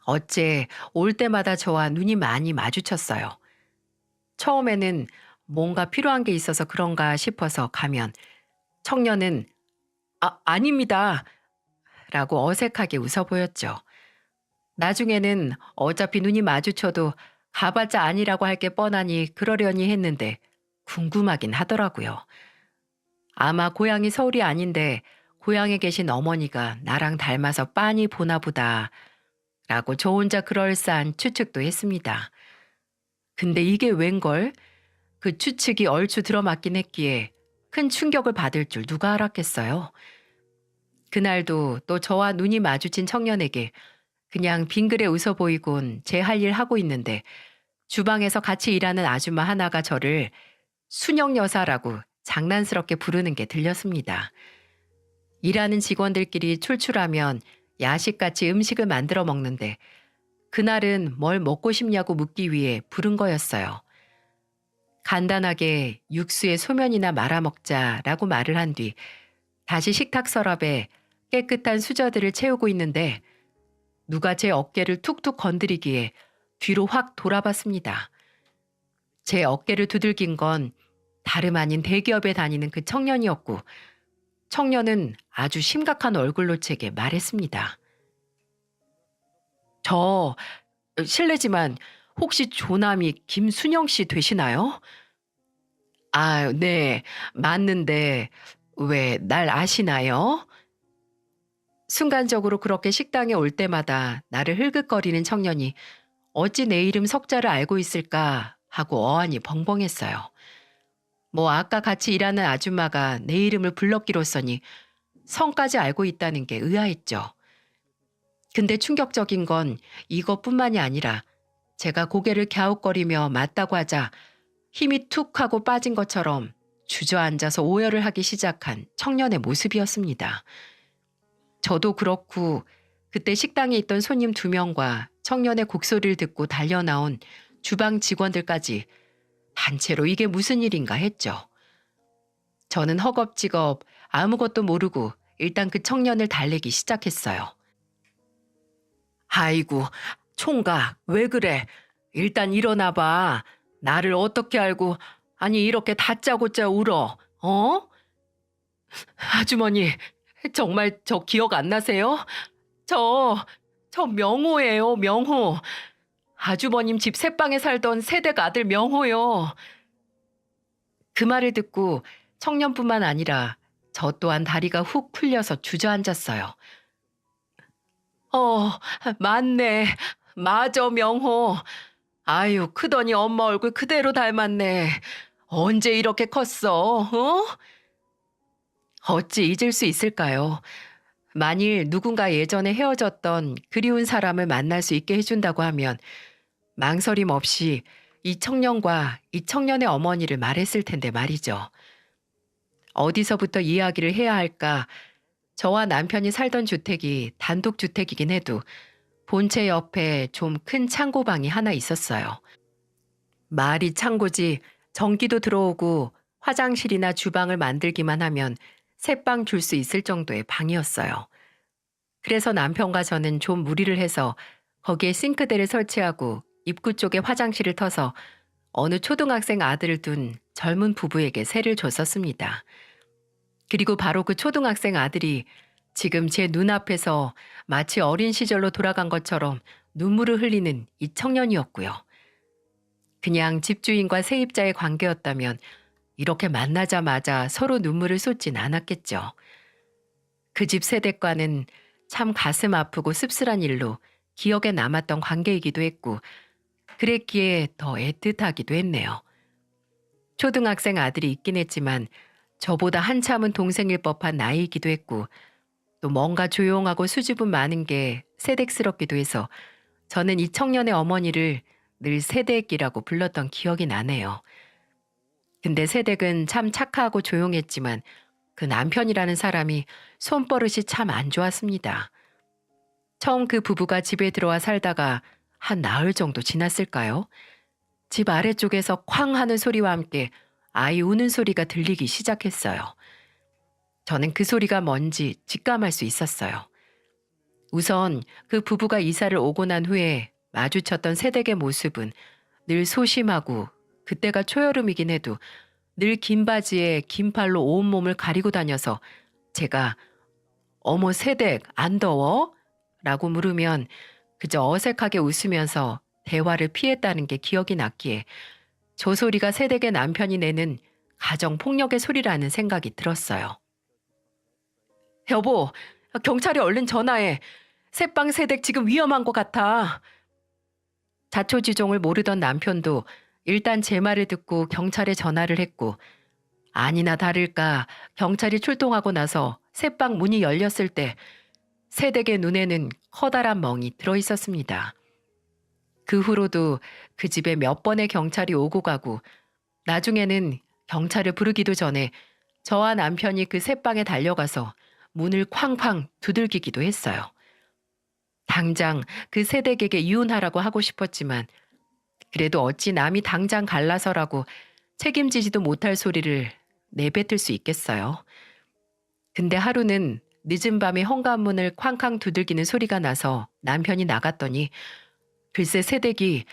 어째 올 때마다 저와 눈이 많이 마주쳤어요. 처음에는 뭔가 필요한 게 있어서 그런가 싶어서 가면 청년은 아닙니다. 라고 어색하게 웃어 보였죠. 나중에는 어차피 눈이 마주쳐도 가봤자 아니라고 할 게 뻔하니 그러려니 했는데 궁금하긴 하더라고요. 아마 고향이 서울이 아닌데 고향에 계신 어머니가 나랑 닮아서 빤히 보나 보다 라고 저 혼자 그럴싸한 추측도 했습니다. 근데 이게 웬걸? 그 추측이 얼추 들어맞긴 했기에 큰 충격을 받을 줄 누가 알았겠어요? 그날도 또 저와 눈이 마주친 청년에게 그냥 빙그레 웃어 보이곤 제 할 일 하고 있는데 주방에서 같이 일하는 아줌마 하나가 저를 순영 여사라고 장난스럽게 부르는 게 들렸습니다. 일하는 직원들끼리 출출하면 야식같이 음식을 만들어 먹는데 그날은 뭘 먹고 싶냐고 묻기 위해 부른 거였어요. 간단하게 육수에 소면이나 말아 먹자라고 말을 한 뒤 다시 식탁 서랍에 깨끗한 수저들을 채우고 있는데 누가 제 어깨를 툭툭 건드리기에 뒤로 확 돌아봤습니다. 제 어깨를 두들긴 건 다름 아닌 대기업에 다니는 그 청년이었고 청년은 아주 심각한 얼굴로 제게 말했습니다. 저 실례지만 혹시 조남이 김순영 씨 되시나요? 아, 네, 맞는데 왜 날 아시나요? 순간적으로 그렇게 식당에 올 때마다 나를 흘긋거리는 청년이 어찌 내 이름 석자를 알고 있을까 하고 어안이 벙벙했어요. 뭐 아까 같이 일하는 아줌마가 내 이름을 불렀기로써니 성까지 알고 있다는 게 의아했죠. 근데 충격적인 건 이것뿐만이 아니라 제가 고개를 갸웃거리며 맞다고 하자 힘이 툭 하고 빠진 것처럼 주저앉아서 오열을 하기 시작한 청년의 모습이었습니다. 저도 그렇고 그때 식당에 있던 손님 2명과 청년의 곡소리를 듣고 달려나온 주방 직원들까지 단체로 이게 무슨 일인가 했죠. 저는 허겁지겁 아무것도 모르고 일단 그 청년을 달래기 시작했어요. 아이고, 총각, 왜 그래? 일단 일어나 봐. 나를 어떻게 알고, 아니, 이렇게 다짜고짜 울어, 어? 아주머니, 정말 저 기억 안 나세요? 저 명호예요, 명호. 아주버님 집 새방에 살던 새댁 아들 명호요. 그 말을 듣고 청년뿐만 아니라 저 또한 다리가 훅 풀려서 주저앉았어요. 어, 맞네. 맞아, 명호. 아유, 크더니 엄마 얼굴 그대로 닮았네. 언제 이렇게 컸어, 어? 어찌 잊을 수 있을까요? 만일 누군가 예전에 헤어졌던 그리운 사람을 만날 수 있게 해준다고 하면 망설임 없이 이 청년과 이 청년의 어머니를 말했을 텐데 말이죠. 어디서부터 이야기를 해야 할까? 저와 남편이 살던 주택이 단독주택이긴 해도 본체 옆에 좀 큰 창고방이 하나 있었어요. 말이 창고지 전기도 들어오고 화장실이나 주방을 만들기만 하면 새방 줄 수 있을 정도의 방이었어요. 그래서 남편과 저는 좀 무리를 해서 거기에 싱크대를 설치하고 입구 쪽에 화장실을 터서 어느 초등학생 아들을 둔 젊은 부부에게 세를 줬었습니다. 그리고 바로 그 초등학생 아들이 지금 제 눈앞에서 마치 어린 시절로 돌아간 것처럼 눈물을 흘리는 이 청년이었고요. 그냥 집주인과 세입자의 관계였다면 이렇게 만나자마자 서로 눈물을 쏟진 않았겠죠. 그 집 세댁과는 참 가슴 아프고 씁쓸한 일로 기억에 남았던 관계이기도 했고 그랬기에 더 애틋하기도 했네요. 초등학생 아들이 있긴 했지만 저보다 한참은 동생일 법한 나이이기도 했고 또 뭔가 조용하고 수줍음 많은 게 세댁스럽기도 해서 저는 이 청년의 어머니를 늘 세댁이라고 불렀던 기억이 나네요. 근데 세댁은 참 착하고 조용했지만 그 남편이라는 사람이 손버릇이 참 안 좋았습니다. 처음 그 부부가 집에 들어와 살다가 한 나흘 정도 지났을까요? 집 아래쪽에서 쾅 하는 소리와 함께 아이 우는 소리가 들리기 시작했어요. 저는 그 소리가 뭔지 직감할 수 있었어요. 우선 그 부부가 이사를 오고 난 후에 마주쳤던 세댁의 모습은 늘 소심하고 그때가 초여름이긴 해도 늘 긴 바지에 긴 팔로 온몸을 가리고 다녀서 제가 어머 세댁 안 더워? 라고 물으면 그저 어색하게 웃으면서 대화를 피했다는 게 기억이 났기에 저 소리가 세댁의 남편이 내는 가정폭력의 소리라는 생각이 들었어요. 여보, 경찰에 얼른 전화해. 새빵 세댁 지금 위험한 것 같아. 자초지종을 모르던 남편도 일단 제 말을 듣고 경찰에 전화를 했고 아니나 다를까 경찰이 출동하고 나서 새빵 문이 열렸을 때 새댁의 눈에는 커다란 멍이 들어 있었습니다. 그 후로도 그 집에 몇 번의 경찰이 오고 가고 나중에는 경찰을 부르기도 전에 저와 남편이 그 새방에 달려가서 문을 쾅쾅 두들기기도 했어요. 당장 그 새댁에게 이혼하라고 하고 싶었지만 그래도 어찌 남이 당장 갈라서라고 책임지지도 못할 소리를 내뱉을 수 있겠어요. 근데 하루는 늦은 밤에 현관문을 쾅쾅 두들기는 소리가 나서 남편이 나갔더니 글쎄 새댁이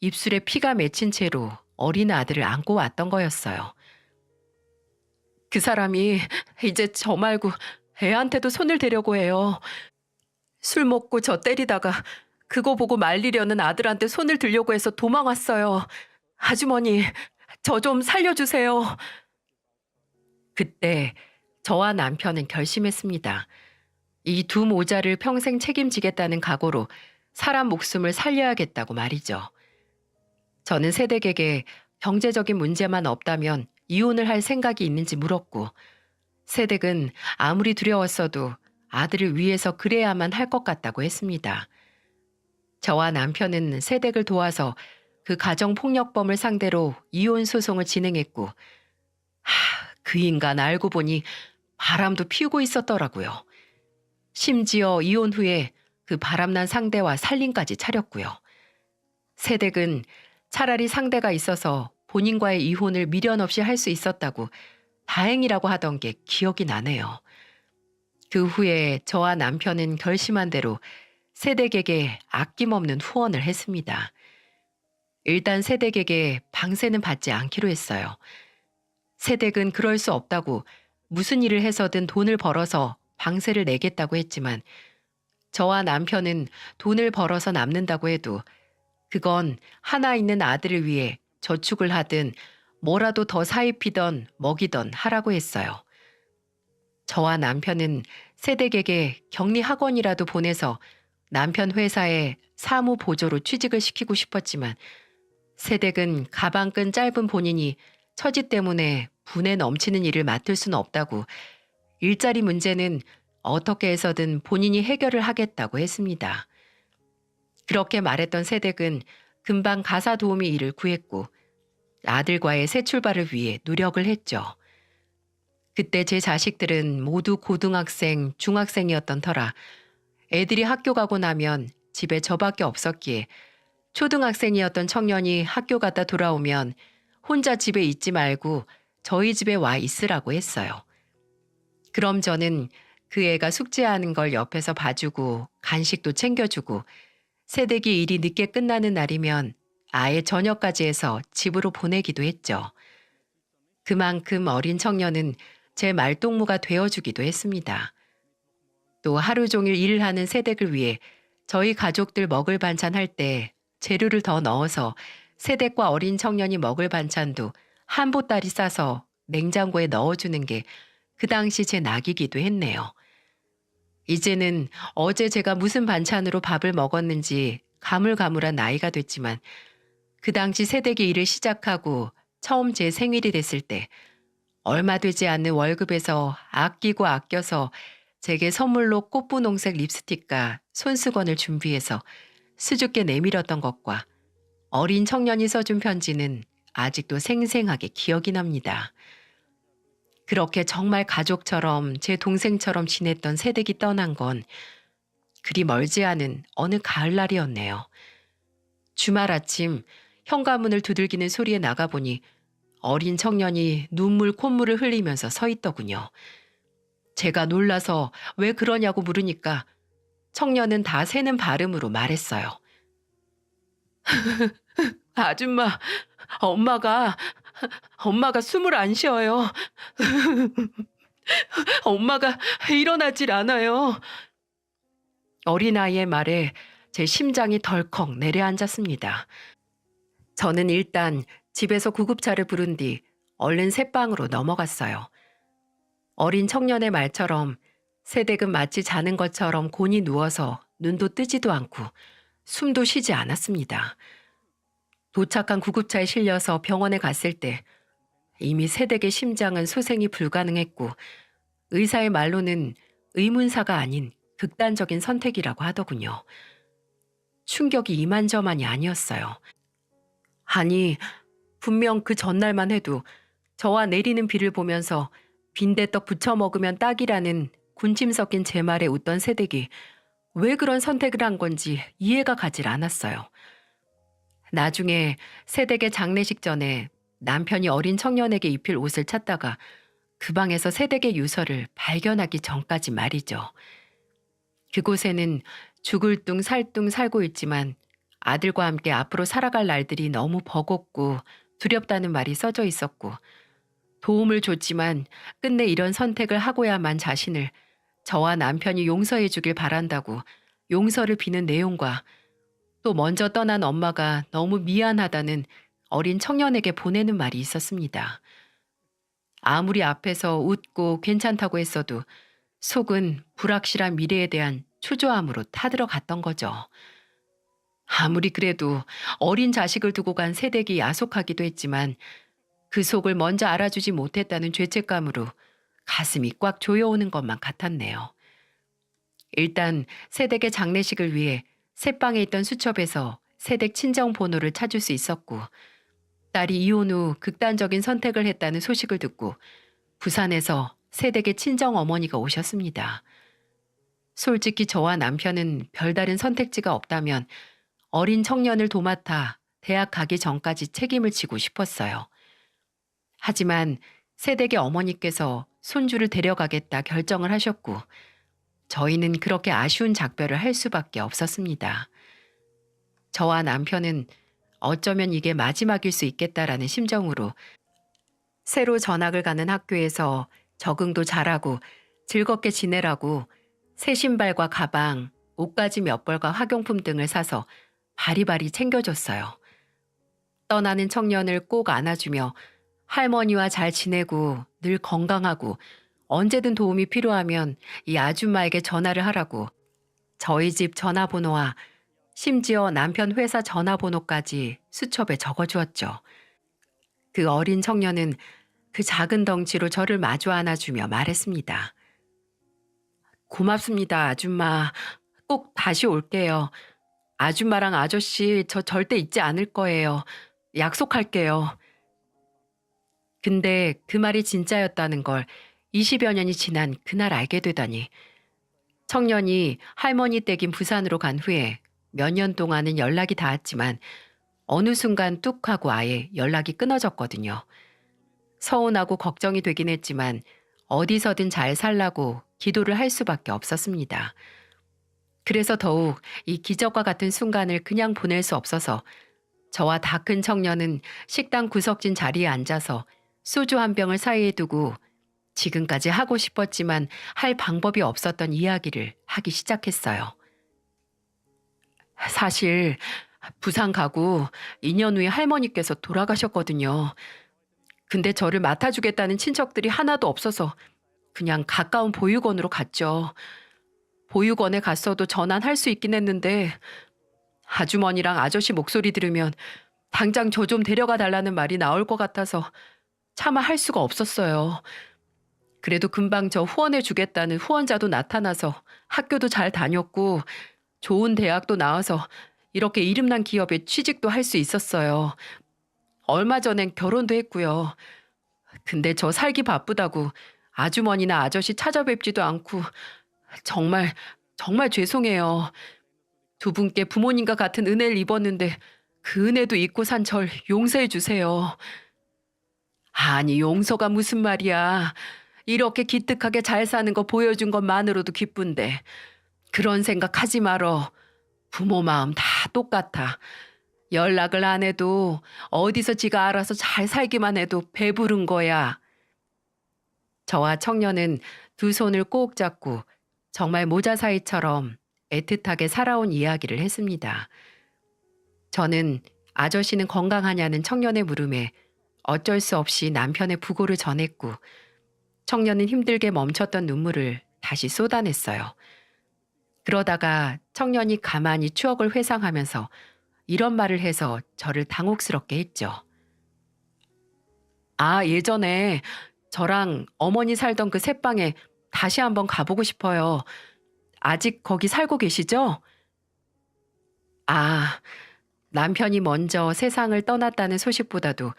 입술에 피가 맺힌 채로 어린 아들을 안고 왔던 거였어요. 그 사람이 이제 저 말고 애한테도 손을 대려고 해요. 술 먹고 저 때리다가 그거 보고 말리려는 아들한테 손을 들려고 해서 도망왔어요. 아주머니, 저 좀 살려주세요. 그때 저와 남편은 결심했습니다. 이 두 모자를 평생 책임지겠다는 각오로 사람 목숨을 살려야겠다고 말이죠. 저는 새댁에게 경제적인 문제만 없다면 이혼을 할 생각이 있는지 물었고, 새댁은 아무리 두려웠어도 아들을 위해서 그래야만 할 것 같다고 했습니다. 저와 남편은 새댁을 도와서 그 가정폭력범을 상대로 이혼 소송을 진행했고, 그 인간 알고 보니 바람도 피우고 있었더라고요. 심지어 이혼 후에 그 바람난 상대와 살림까지 차렸고요. 새댁은 차라리 상대가 있어서 본인과의 이혼을 미련 없이 할 수 있었다고 다행이라고 하던 게 기억이 나네요. 그 후에 저와 남편은 결심한 대로 새댁에게 아낌없는 후원을 했습니다. 일단 새댁에게 방세는 받지 않기로 했어요. 새댁은 그럴 수 없다고 무슨 일을 해서든 돈을 벌어서 방세를 내겠다고 했지만 저와 남편은 돈을 벌어서 남는다고 해도 그건 하나 있는 아들을 위해 저축을 하든 뭐라도 더 사입히던 먹이던 하라고 했어요. 저와 남편은 새댁에게 격리학원이라도 보내서 남편 회사에 사무 보조로 취직을 시키고 싶었지만 새댁은 가방끈 짧은 본인이 처지 때문에 분에 넘치는 일을 맡을 수는 없다고 일자리 문제는 어떻게 해서든 본인이 해결을 하겠다고 했습니다. 그렇게 말했던 새댁은 금방 가사 도우미 일을 구했고 아들과의 새 출발을 위해 노력을 했죠. 그때 제 자식들은 모두 고등학생, 중학생이었던 터라 애들이 학교 가고 나면 집에 저밖에 없었기에 초등학생이었던 청년이 학교 갔다 돌아오면 혼자 집에 있지 말고 저희 집에 와 있으라고 했어요. 그럼 저는 그 애가 숙제하는 걸 옆에서 봐주고 간식도 챙겨주고 새댁이 일이 늦게 끝나는 날이면 아예 저녁까지 해서 집으로 보내기도 했죠. 그만큼 어린 청년은 제 말동무가 되어주기도 했습니다. 또 하루 종일 일을 하는 새댁을 위해 저희 가족들 먹을 반찬 할 때 재료를 더 넣어서 새댁과 어린 청년이 먹을 반찬도 한 보따리 싸서 냉장고에 넣어주는 게 그 당시 제 낙이기도 했네요. 이제는 어제 제가 무슨 반찬으로 밥을 먹었는지 가물가물한 나이가 됐지만 그 당시 새댁이 일을 시작하고 처음 제 생일이 됐을 때 얼마 되지 않는 월급에서 아끼고 아껴서 제게 선물로 꽃분홍색 립스틱과 손수건을 준비해서 수줍게 내밀었던 것과 어린 청년이 써준 편지는 아직도 생생하게 기억이 납니다. 그렇게 정말 가족처럼 제 동생처럼 지냈던 새댁이 떠난 건 그리 멀지 않은 어느 가을날이었네요. 주말 아침 현관문을 두들기는 소리에 나가보니 어린 청년이 눈물 콧물을 흘리면서 서 있더군요. 제가 놀라서 왜 그러냐고 물으니까 청년은 다 새는 발음으로 말했어요. 아줌마, 엄마가 숨을 안 쉬어요. 엄마가 일어나질 않아요. 어린아이의 말에 제 심장이 덜컥 내려앉았습니다. 저는 일단 집에서 구급차를 부른 뒤 얼른 새방으로 넘어갔어요. 어린 청년의 말처럼 새댁은 마치 자는 것처럼 곤히 누워서 눈도 뜨지도 않고 숨도 쉬지 않았습니다. 도착한 구급차에 실려서 병원에 갔을 때 이미 새댁의 심장은 소생이 불가능했고 의사의 말로는 의문사가 아닌 극단적인 선택이라고 하더군요. 충격이 이만저만이 아니었어요. 아니, 분명 그 전날만 해도 저와 내리는 비를 보면서 빈대떡 부쳐 먹으면 딱이라는 군침 섞인 제 말에 웃던 새댁이 왜 그런 선택을 한 건지 이해가 가질 않았어요. 나중에 새댁의 장례식 전에 남편이 어린 청년에게 입힐 옷을 찾다가 그 방에서 새댁의 유서를 발견하기 전까지 말이죠. 그곳에는 죽을 둥 살 둥 살고 있지만 아들과 함께 앞으로 살아갈 날들이 너무 버겁고 두렵다는 말이 써져 있었고, 도움을 줬지만 끝내 이런 선택을 하고야만 자신을 저와 남편이 용서해 주길 바란다고 용서를 비는 내용과, 또 먼저 떠난 엄마가 너무 미안하다는 어린 청년에게 보내는 말이 있었습니다. 아무리 앞에서 웃고 괜찮다고 했어도 속은 불확실한 미래에 대한 초조함으로 타들어갔던 거죠. 아무리 그래도 어린 자식을 두고 간 새댁이 야속하기도 했지만 그 속을 먼저 알아주지 못했다는 죄책감으로 가슴이 꽉 조여오는 것만 같았네요. 일단 새댁의 장례식을 위해 새방에 있던 수첩에서 새댁 친정 번호를 찾을 수 있었고, 딸이 이혼 후 극단적인 선택을 했다는 소식을 듣고 부산에서 새댁의 친정 어머니가 오셨습니다. 솔직히 저와 남편은 별다른 선택지가 없다면 어린 청년을 도맡아 대학 가기 전까지 책임을 지고 싶었어요. 하지만 새댁의 어머니께서 손주를 데려가겠다 결정을 하셨고, 저희는 그렇게 아쉬운 작별을 할 수밖에 없었습니다. 저와 남편은 어쩌면 이게 마지막일 수 있겠다라는 심정으로 새로 전학을 가는 학교에서 적응도 잘하고 즐겁게 지내라고 새 신발과 가방, 옷가지 몇 벌과 학용품 등을 사서 바리바리 챙겨줬어요. 떠나는 청년을 꼭 안아주며 할머니와 잘 지내고 늘 건강하고 언제든 도움이 필요하면 이 아줌마에게 전화를 하라고 저희 집 전화번호와 심지어 남편 회사 전화번호까지 수첩에 적어주었죠. 그 어린 청년은 그 작은 덩치로 저를 마주 안아주며 말했습니다. 고맙습니다, 아줌마. 꼭 다시 올게요. 아줌마랑 아저씨 저 절대 잊지 않을 거예요. 약속할게요. 근데 그 말이 진짜였다는 걸 20여 년이 지난 그날 알게 되다니. 청년이 할머니 댁인 부산으로 간 후에 몇 년 동안은 연락이 닿았지만 어느 순간 뚝 하고 아예 연락이 끊어졌거든요. 서운하고 걱정이 되긴 했지만 어디서든 잘 살라고 기도를 할 수밖에 없었습니다. 그래서 더욱 이 기적과 같은 순간을 그냥 보낼 수 없어서 저와 다 큰 청년은 식당 구석진 자리에 앉아서 소주 한 병을 사이에 두고 지금까지 하고 싶었지만 할 방법이 없었던 이야기를 하기 시작했어요. 사실 부산 가고 2년 후에 할머니께서 돌아가셨거든요. 근데 저를 맡아주겠다는 친척들이 하나도 없어서 그냥 가까운 보육원으로 갔죠. 보육원에 갔어도 전환할 수 있긴 했는데 아주머니랑 아저씨 목소리 들으면 당장 저 좀 데려가 달라는 말이 나올 것 같아서 차마 할 수가 없었어요. 그래도 금방 저 후원해 주겠다는 후원자도 나타나서 학교도 잘 다녔고 좋은 대학도 나와서 이렇게 이름난 기업에 취직도 할 수 있었어요. 얼마 전엔 결혼도 했고요. 근데 저 살기 바쁘다고 아주머니나 아저씨 찾아뵙지도 않고 정말 정말 죄송해요. 두 분께 부모님과 같은 은혜를 입었는데 그 은혜도 잊고 산 절 용서해 주세요. 아니 용서가 무슨 말이야. 이렇게 기특하게 잘 사는 거 보여준 것만으로도 기쁜데 그런 생각 하지 말어. 부모 마음 다 똑같아. 연락을 안 해도 어디서 지가 알아서 잘 살기만 해도 배부른 거야. 저와 청년은 두 손을 꼭 잡고 정말 모자 사이처럼 애틋하게 살아온 이야기를 했습니다. 저는 아저씨는 건강하냐는 청년의 물음에 어쩔 수 없이 남편의 부고를 전했고, 청년은 힘들게 멈췄던 눈물을 다시 쏟아냈어요. 그러다가 청년이 가만히 추억을 회상하면서 이런 말을 해서 저를 당혹스럽게 했죠. 아, 예전에 저랑 어머니 살던 그 새방에 다시 한번 가보고 싶어요. 아직 거기 살고 계시죠? 아, 남편이 먼저 세상을 떠났다는 소식보다도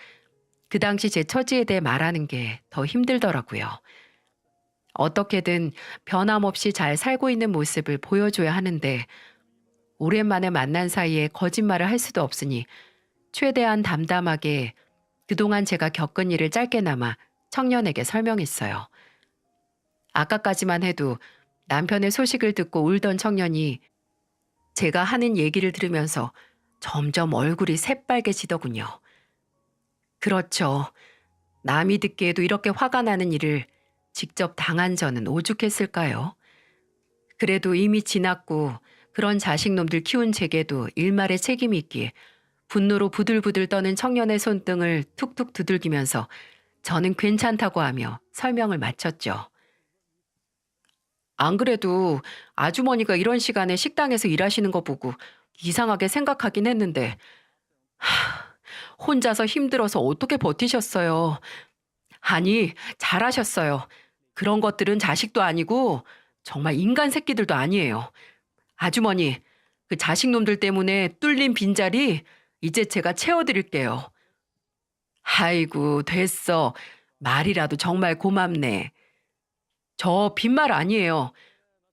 그 당시 제 처지에 대해 말하는 게 더 힘들더라고요. 어떻게든 변함없이 잘 살고 있는 모습을 보여줘야 하는데 오랜만에 만난 사이에 거짓말을 할 수도 없으니 최대한 담담하게 그동안 제가 겪은 일을 짧게나마 청년에게 설명했어요. 아까까지만 해도 남편의 소식을 듣고 울던 청년이 제가 하는 얘기를 들으면서 점점 얼굴이 새빨개지더군요. 그렇죠. 남이 듣기에도 이렇게 화가 나는 일을 직접 당한 저는 오죽했을까요? 그래도 이미 지났고 그런 자식놈들 키운 제게도 일말의 책임이 있기에 분노로 부들부들 떠는 청년의 손등을 툭툭 두들기면서 저는 괜찮다고 하며 설명을 마쳤죠. 안 그래도 아주머니가 이런 시간에 식당에서 일하시는 거 보고 이상하게 생각하긴 했는데 혼자서 힘들어서 어떻게 버티셨어요? 아니, 잘하셨어요. 그런 것들은 자식도 아니고 정말 인간 새끼들도 아니에요. 아주머니, 그 자식놈들 때문에 뚫린 빈자리 이제 제가 채워드릴게요. 아이고, 됐어. 말이라도 정말 고맙네. 저 빈말 아니에요.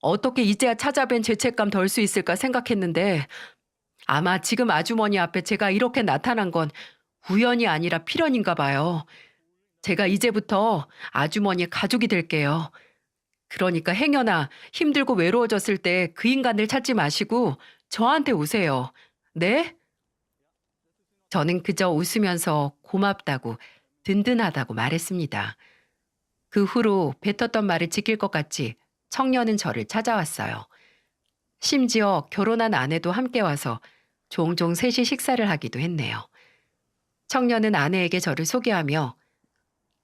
어떻게 이제야 찾아뵌 죄책감 덜 수 있을까 생각했는데 아마 지금 아주머니 앞에 제가 이렇게 나타난 건 우연이 아니라 필연인가 봐요. 제가 이제부터 아주머니의 가족이 될게요. 그러니까 행여나 힘들고 외로워졌을 때 그 인간을 찾지 마시고 저한테 오세요. 네? 저는 그저 웃으면서 고맙다고 든든하다고 말했습니다. 그 후로 뱉었던 말을 지킬 것 같이 청년은 저를 찾아왔어요. 심지어 결혼한 아내도 함께 와서 종종 셋이 식사를 하기도 했네요. 청년은 아내에게 저를 소개하며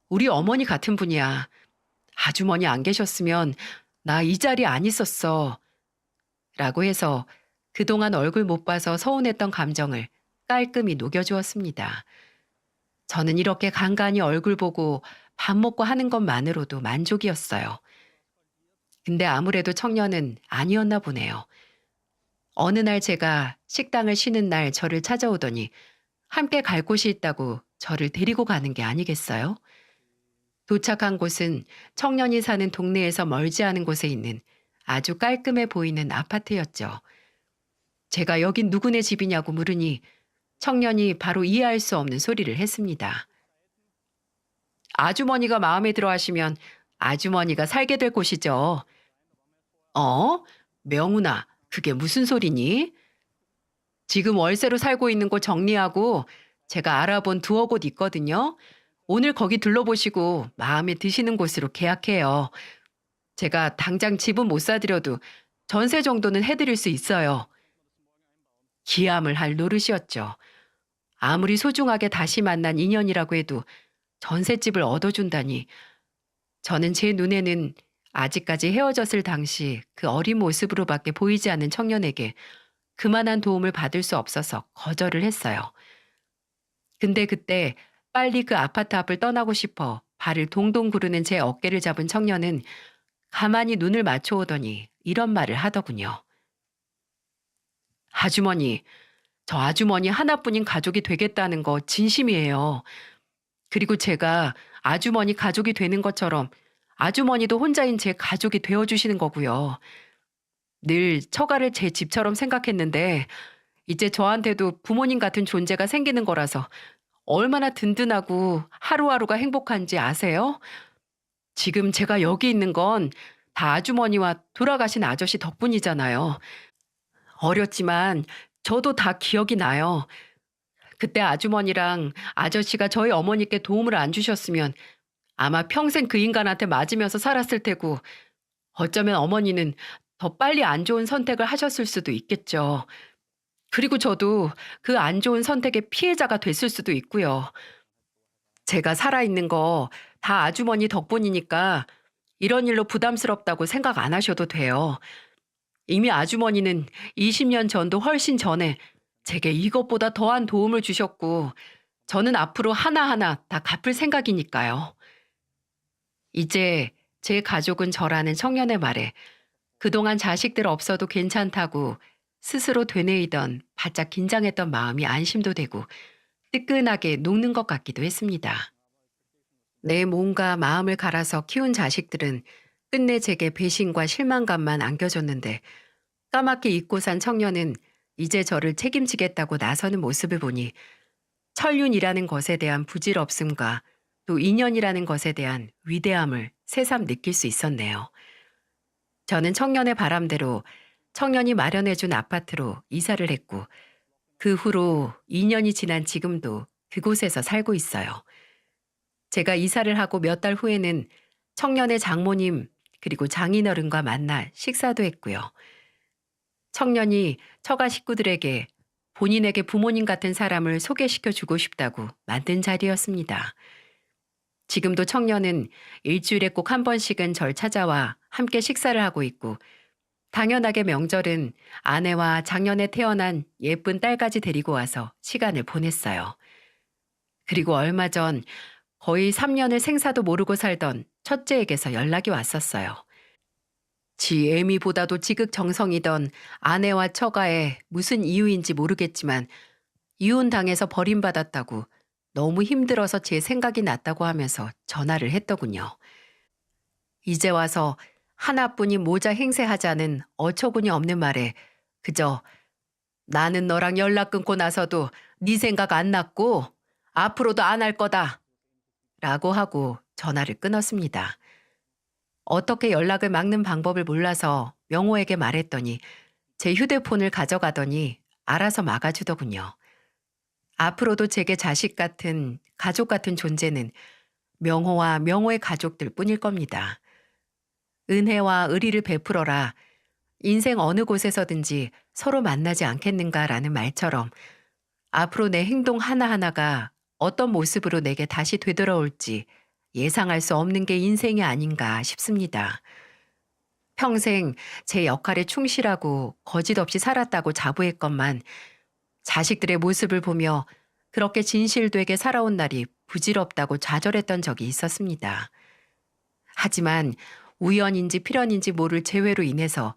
우리 어머니 같은 분이야. 아주머니 안 계셨으면 나 이 자리에 안 있었어. 라고 해서 그동안 얼굴 못 봐서 서운했던 감정을 깔끔히 녹여주었습니다. 저는 이렇게 간간히 얼굴 보고 밥 먹고 하는 것만으로도 만족이었어요. 근데 아무래도 청년은 아니었나 보네요. 어느 날 제가 식당을 쉬는 날 저를 찾아오더니 함께 갈 곳이 있다고 저를 데리고 가는 게 아니겠어요? 도착한 곳은 청년이 사는 동네에서 멀지 않은 곳에 있는 아주 깔끔해 보이는 아파트였죠. 제가 여긴 누구네 집이냐고 물으니 청년이 바로 이해할 수 없는 소리를 했습니다. 아주머니가 마음에 들어 하시면 아주머니가 살게 될 곳이죠. 어? 명훈아, 그게 무슨 소리니? 지금 월세로 살고 있는 곳 정리하고 제가 알아본 두어 곳 있거든요. 오늘 거기 둘러보시고 마음에 드시는 곳으로 계약해요. 제가 당장 집은 못 사드려도 전세 정도는 해드릴 수 있어요. 기함을 할 노릇이었죠. 아무리 소중하게 다시 만난 인연이라고 해도 전셋집을 얻어준다니. 저는 제 눈에는 아직까지 헤어졌을 당시 그 어린 모습으로밖에 보이지 않는 청년에게 그만한 도움을 받을 수 없어서 거절을 했어요. 근데 그때 빨리 그 아파트 앞을 떠나고 싶어 발을 동동 구르는 제 어깨를 잡은 청년은 가만히 눈을 맞춰오더니 이런 말을 하더군요. 아주머니, 저 아주머니 하나뿐인 가족이 되겠다는 거 진심이에요. 그리고 제가 아주머니 가족이 되는 것처럼 아주머니도 혼자인 제 가족이 되어주시는 거고요. 늘 처가를 제 집처럼 생각했는데 이제 저한테도 부모님 같은 존재가 생기는 거라서 얼마나 든든하고 하루하루가 행복한지 아세요? 지금 제가 여기 있는 건 다 아주머니와 돌아가신 아저씨 덕분이잖아요. 어렸지만 저도 다 기억이 나요. 그때 아주머니랑 아저씨가 저희 어머니께 도움을 안 주셨으면 아마 평생 그 인간한테 맞으면서 살았을 테고 어쩌면 어머니는 더 빨리 안 좋은 선택을 하셨을 수도 있겠죠. 그리고 저도 그 안 좋은 선택의 피해자가 됐을 수도 있고요. 제가 살아있는 거 다 아주머니 덕분이니까 이런 일로 부담스럽다고 생각 안 하셔도 돼요. 이미 아주머니는 20년 전도 훨씬 전에 제게 이것보다 더한 도움을 주셨고 저는 앞으로 하나하나 다 갚을 생각이니까요. 이제 제 가족은 저라는 청년의 말에 그동안 자식들 없어도 괜찮다고 스스로 되뇌이던 바짝 긴장했던 마음이 안심도 되고 뜨끈하게 녹는 것 같기도 했습니다. 내 몸과 마음을 갈아서 키운 자식들은 끝내 제게 배신과 실망감만 안겨줬는데 까맣게 잊고 산 청년은 이제 저를 책임지겠다고 나서는 모습을 보니 천륜이라는 것에 대한 부질없음과 또 인연이라는 것에 대한 위대함을 새삼 느낄 수 있었네요. 저는 청년의 바람대로 청년이 마련해준 아파트로 이사를 했고 그 후로 2년이 지난 지금도 그곳에서 살고 있어요. 제가 이사를 하고 몇 달 후에는 청년의 장모님 그리고 장인어른과 만나 식사도 했고요. 청년이 처가 식구들에게 본인에게 부모님 같은 사람을 소개시켜 주고 싶다고 만든 자리였습니다. 지금도 청년은 일주일에 꼭 한 번씩은 절 찾아와 함께 식사를 하고 있고 당연하게 명절은 아내와 작년에 태어난 예쁜 딸까지 데리고 와서 시간을 보냈어요. 그리고 얼마 전 거의 3년을 생사도 모르고 살던 첫째에게서 연락이 왔었어요. 지 애미보다도 지극정성이던 아내와 처가에 무슨 이유인지 모르겠지만 이혼당해서 버림받았다고 너무 힘들어서 제 생각이 났다고 하면서 전화를 했더군요. 이제 와서 하나뿐인 모자 행세하자는 어처구니 없는 말에 그저 나는 너랑 연락 끊고 나서도 네 생각 안 났고 앞으로도 안 할 거다 라고 하고 전화를 끊었습니다. 어떻게 연락을 막는 방법을 몰라서 명호에게 말했더니 제 휴대폰을 가져가더니 알아서 막아주더군요. 앞으로도 제게 자식 같은 가족 같은 존재는 명호와 명호의 가족들 뿐일 겁니다. 은혜와 의리를 베풀어라. 인생 어느 곳에서든지 서로 만나지 않겠는가라는 말처럼 앞으로 내 행동 하나하나가 어떤 모습으로 내게 다시 되돌아올지 예상할 수 없는 게 인생이 아닌가 싶습니다. 평생 제 역할에 충실하고 거짓 없이 살았다고 자부했건만 자식들의 모습을 보며 그렇게 진실되게 살아온 날이 부질없다고 좌절했던 적이 있었습니다. 하지만 우연인지 필연인지 모를 재회로 인해서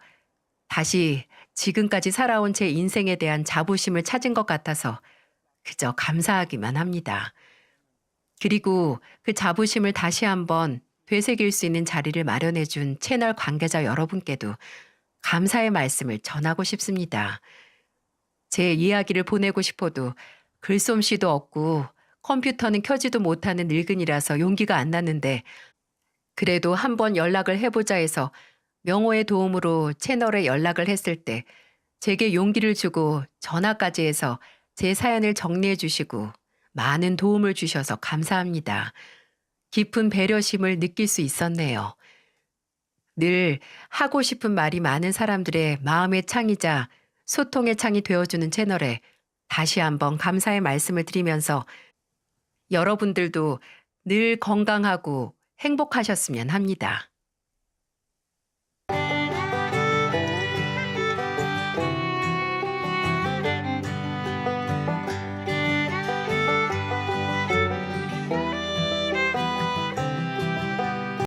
다시 지금까지 살아온 제 인생에 대한 자부심을 찾은 것 같아서 그저 감사하기만 합니다. 그리고 그 자부심을 다시 한번 되새길 수 있는 자리를 마련해준 채널 관계자 여러분께도 감사의 말씀을 전하고 싶습니다. 제 이야기를 보내고 싶어도 글솜씨도 없고 컴퓨터는 켜지도 못하는 늙은이라서 용기가 안 났는데 그래도 한번 연락을 해보자 해서 명호의 도움으로 채널에 연락을 했을 때 제게 용기를 주고 전화까지 해서 제 사연을 정리해 주시고 많은 도움을 주셔서 감사합니다. 깊은 배려심을 느낄 수 있었네요. 늘 하고 싶은 말이 많은 사람들의 마음의 창이자 소통의 창이 되어주는 채널에 다시 한번 감사의 말씀을 드리면서 여러분들도 늘 건강하고 행복하셨으면 합니다.